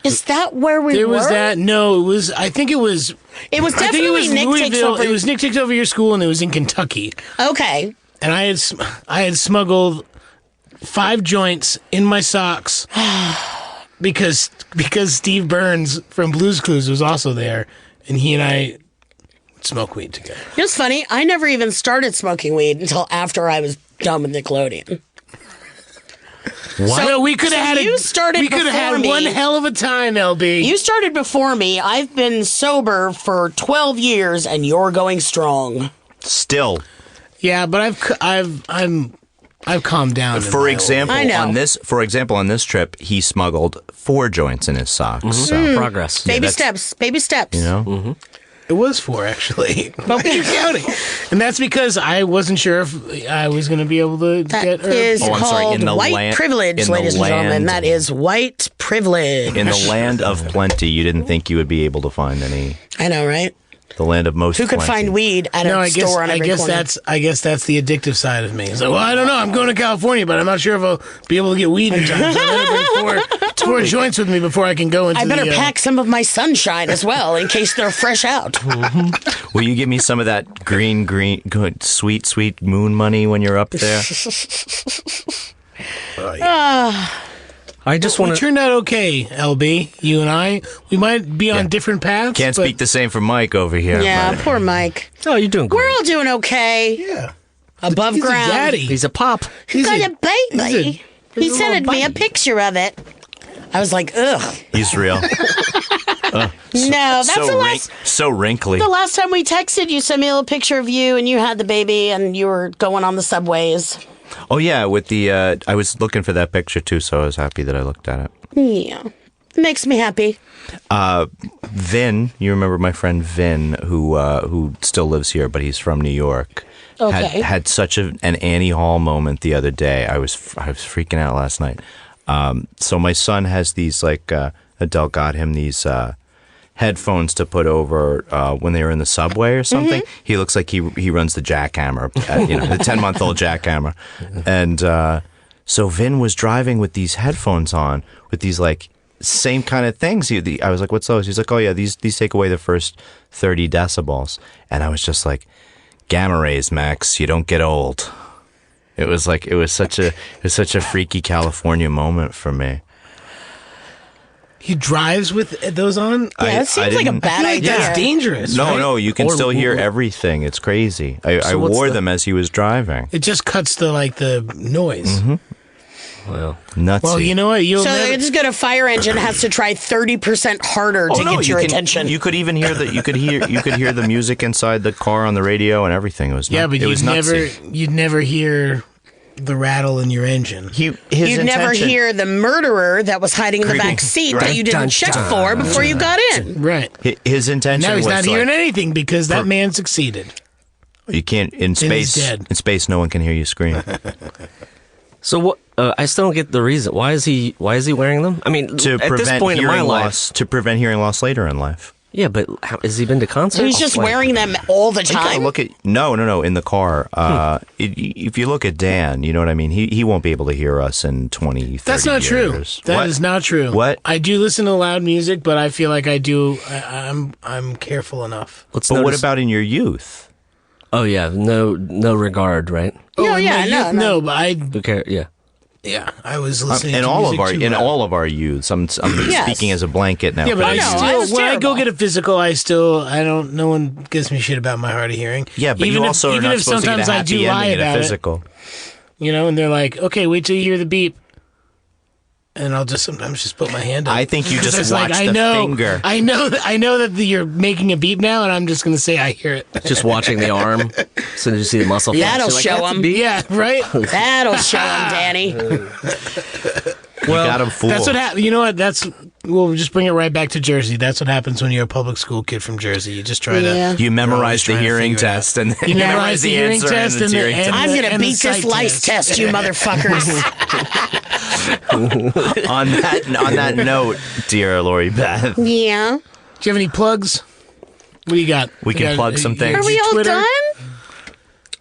Is that where we There were? was that. No, it was... I think it was... It was I think it definitely was Nick Takes Louisville. Over. It was Nick Takes Over Your School, and it was in Kentucky. Okay. And I had smuggled 5 joints in my socks because Steve Burns from Blue's Clues was also there, and he and I smoke weed together. It was funny. I never even started smoking weed until after I was done with Nickelodeon. So we could so have had you started we could have before had me. one hell of a time, LB. You started before me. I've been sober for 12 years, and you're going strong. Still, Yeah, but I've calmed down. in for my example, I know. on this trip, he smuggled 4 joints in his socks. So, Progress. Baby that's- steps. Baby steps. you know, old- It was 4 actually. But you're counting, and that's because I wasn't sure if I was going to be able to That get her. is Oh, I'm sorry, called in the white land- privilege, in the ladies and gentlemen. land- That is white privilege. in the land of plenty, you didn't think you would be able to find any. I know, right? The land of most. Who could plenty. find weed at No, a I guess store on every corner? I guess that's the addictive side of me. It's like, well, I don't know. I'm going to California, but I'm not sure if I'll be able to get weed in time. So I better bring 4 joints with me before I can go into I better the, pack some of my sunshine as well in case they're fresh out. Will you give me some of that green, good, sweet moon money when you're up there? I just We want to. turned out okay, LB. You and I. We might be on different paths. Can't but- speak the same for Mike over here. Yeah, but- poor Mike. Oh, you're doing We're great. all doing okay. Yeah. Above He's ground. a daddy. He's a pop. He's Got a- a baby. He he's a sent little me a baby. picture of it. I was like, ugh. He's real. No, that's the last. So wrinkly. The last time we texted, you sent me a little picture of you, and you had the baby, and you were going on the subways. Oh yeah, with the I was looking for that picture too, so I was happy that I looked at it. Yeah, it makes me happy. Vin, you remember my friend Vin, who still lives here, but he's from New York. Okay. Had such an Annie Hall moment the other day. I was freaking out last night. So my son has these Adele got him these headphones to put over when they were in the subway or something. Mm-hmm. He looks like he runs the jackhammer, the 10-month-old jackhammer. And so Vin was driving with these headphones on with these same kind of things. I was like, "What's those?" He's like, "Oh yeah, these take away the first 30 decibels." And I was just like, "Gamma rays, Max. You don't get old." It was such a freaky California moment for me. He drives with those on? Yeah, it seems like a bad idea. That's dangerous. No, right? no, you can still hear everything. It's crazy. I wore them as he was driving. It just cuts the noise. Mm-hmm. Well, Nutsy. Well, you know what? It's good. A fire engine has to try 30% harder to get your attention. You could even hear the music inside the car on the radio and everything. It was but you'd never hear the rattle in your engine. You'd never hear the murderer that was hiding in the back seat that you didn't check for before you got in. Right. His intention. Now he's was not hearing anything because that man succeeded. You can't in space. He's dead. In space, no one can hear you scream. So what? I still don't get the reason. Why is he wearing them? I mean, at this point in my life, to prevent hearing loss later in life. Yeah, but has he been to concerts? He's just wearing them all the You gotta time. look at no in the car. If you look at Dan, you know what I mean. He won't be able to hear us in 20, 30 That's not true. years. That is not true. What? I do listen to loud music, but I feel like I'm careful enough. Let's But what notice- about in your youth? Oh yeah, no regard, right? No, in yeah, my no, youth, no. but Who cares? Yeah. I was listening In to all music of our too in loud. all of our youths, I'm Yes. speaking as a blanket now. Yeah, but Oh, no, I was when I go terrible. get a physical, no one gives me shit about my hard of hearing. yeah, but even you also are even not if supposed to get a sometimes I happy do lie ending in a about it, physical. and they're like, okay, wait till you hear the beep. And I'll sometimes just put my hand up. I think you Because just it's watch I the know, finger. I know that you're making a beep now, and I'm just going to say I hear it. Just watching the arm. As soon as you see the muscle flash, That'll you're like, show "That's a him." beat." Yeah, right? That'll show him, Danny. You got him fooled. That's what happens. You know what? We'll just bring it right back to Jersey. That's what happens when you're a public school kid from Jersey. You just try Yeah. to... You memorize the trying to hearing figure it out. test, and then You memorize the hearing answer test and and the the- hearing and- test. I'm going to and the beat this sight lice test. test, you motherfuckers. On that note, dear Lori Beth, Yeah. Do you have any plugs? What do you got? We can plug some things. Are we all Twitter? done?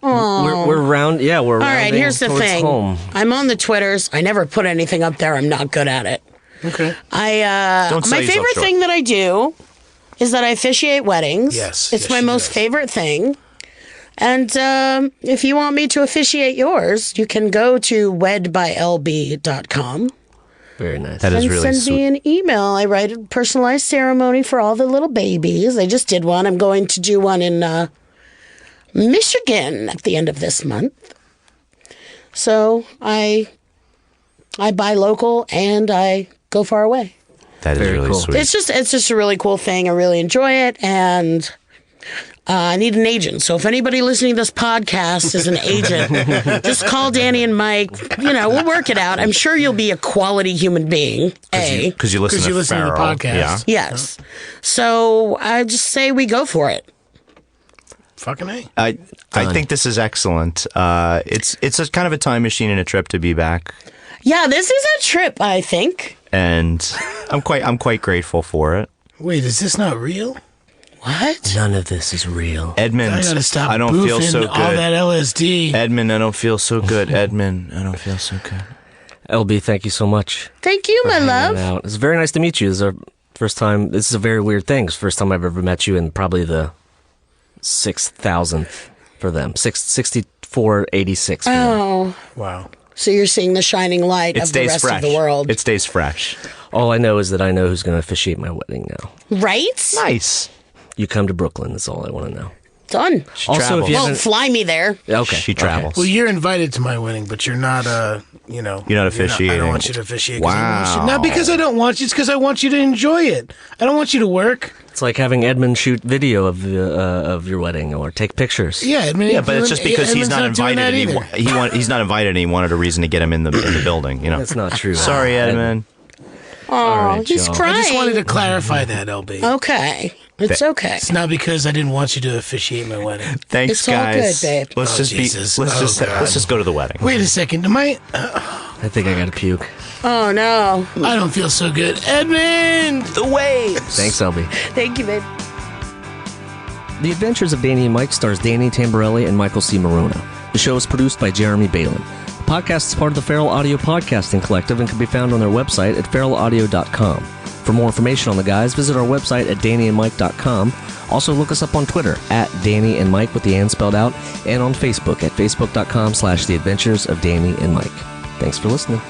Oh. We're round. Yeah, we're. All right, rounding here's the towards thing. Home. I'm on the Twitters. I never put anything up there. I'm not good at it. Okay. Don't sell My yourself favorite short. thing that I do is that I officiate weddings. Yes, It's yes, my she most does. favorite thing. And if you want me to officiate yours, you can go to wedbylb.com Very nice. That is and really send sweet. me an email. I write a personalized ceremony for all the little babies. I just did one. I'm going to do one in Michigan at the end of this month. So I buy local and I go far away. That is Very really cool. sweet. It's just a really cool thing. I really enjoy it, and I need an agent. So if anybody listening to this podcast is an agent, just call Danny and Mike. We'll work it out. I'm sure you'll be a quality human being. Because you listen to to the Farrell. podcast. Yeah. Yes. So I just say we go for it. Fucking A. I think this is excellent. It's a kind of a time machine and a trip to be back, Yeah, this is a trip, I think. and I'm quite grateful for it. Wait, is this not real? What? None of this is real. Edmund, I gotta stop I don't feel boofing so all good. that LSD. Edmund, I don't feel so good. Edmund, I don't feel so good. LB, thank you so much. Thank you, my hanging love. out. It's very nice to meet you. This is our first time. This is a very weird thing. It's the first time I've ever met you, and probably the 6,000th for them. 6486 for them. Oh, Wow. so you're seeing the shining light It of the stays rest fresh. of the world. It stays fresh. All I know is that I know who's going to officiate my wedding now. Right? Nice. You come to Brooklyn. That's all I want to know. Done. She Also, if travels. you Well, haven't- fly me there. Okay. She travels. Well, you're invited to my wedding, but you're not, You're not officiating. I don't want you to officiate. 'cause I want you- Wow. Not because I don't want you, it's because I want you to enjoy it. I don't want you to work. It's like having Edmund shoot video of your wedding or take pictures. Yeah, I mean, Yeah, but it's just because he's not doing invited. that And either. he's not invited, and he wanted a reason to get him in the building. That's not true. Sorry, Edmund. Oh, right, he's y'all. crying. I just wanted to clarify that, LB. Okay. It's okay. It's not because I didn't want you to officiate my wedding. Thanks, It's all guys. good, babe. Let's Oh, just Jesus. let's Oh, just God. let's just go to the wedding. Wait a second. Am I? I think I got to puke. Oh, no. I don't feel so good. Edmund! The waves. Thanks, LB. Thank you, babe. The Adventures of Danny and Mike stars Danny Tamborelli and Michael C. Marona. The show is produced by Jeremy Balin. The podcast is part of the Feral Audio Podcasting Collective and can be found on their website at feralaudio.com. For more information on the guys, visit our website at dannyandmike.com. Also, look us up on Twitter at Danny and Mike with the and spelled out, and on Facebook at facebook.com/The Adventures of Danny and Mike. Thanks for listening.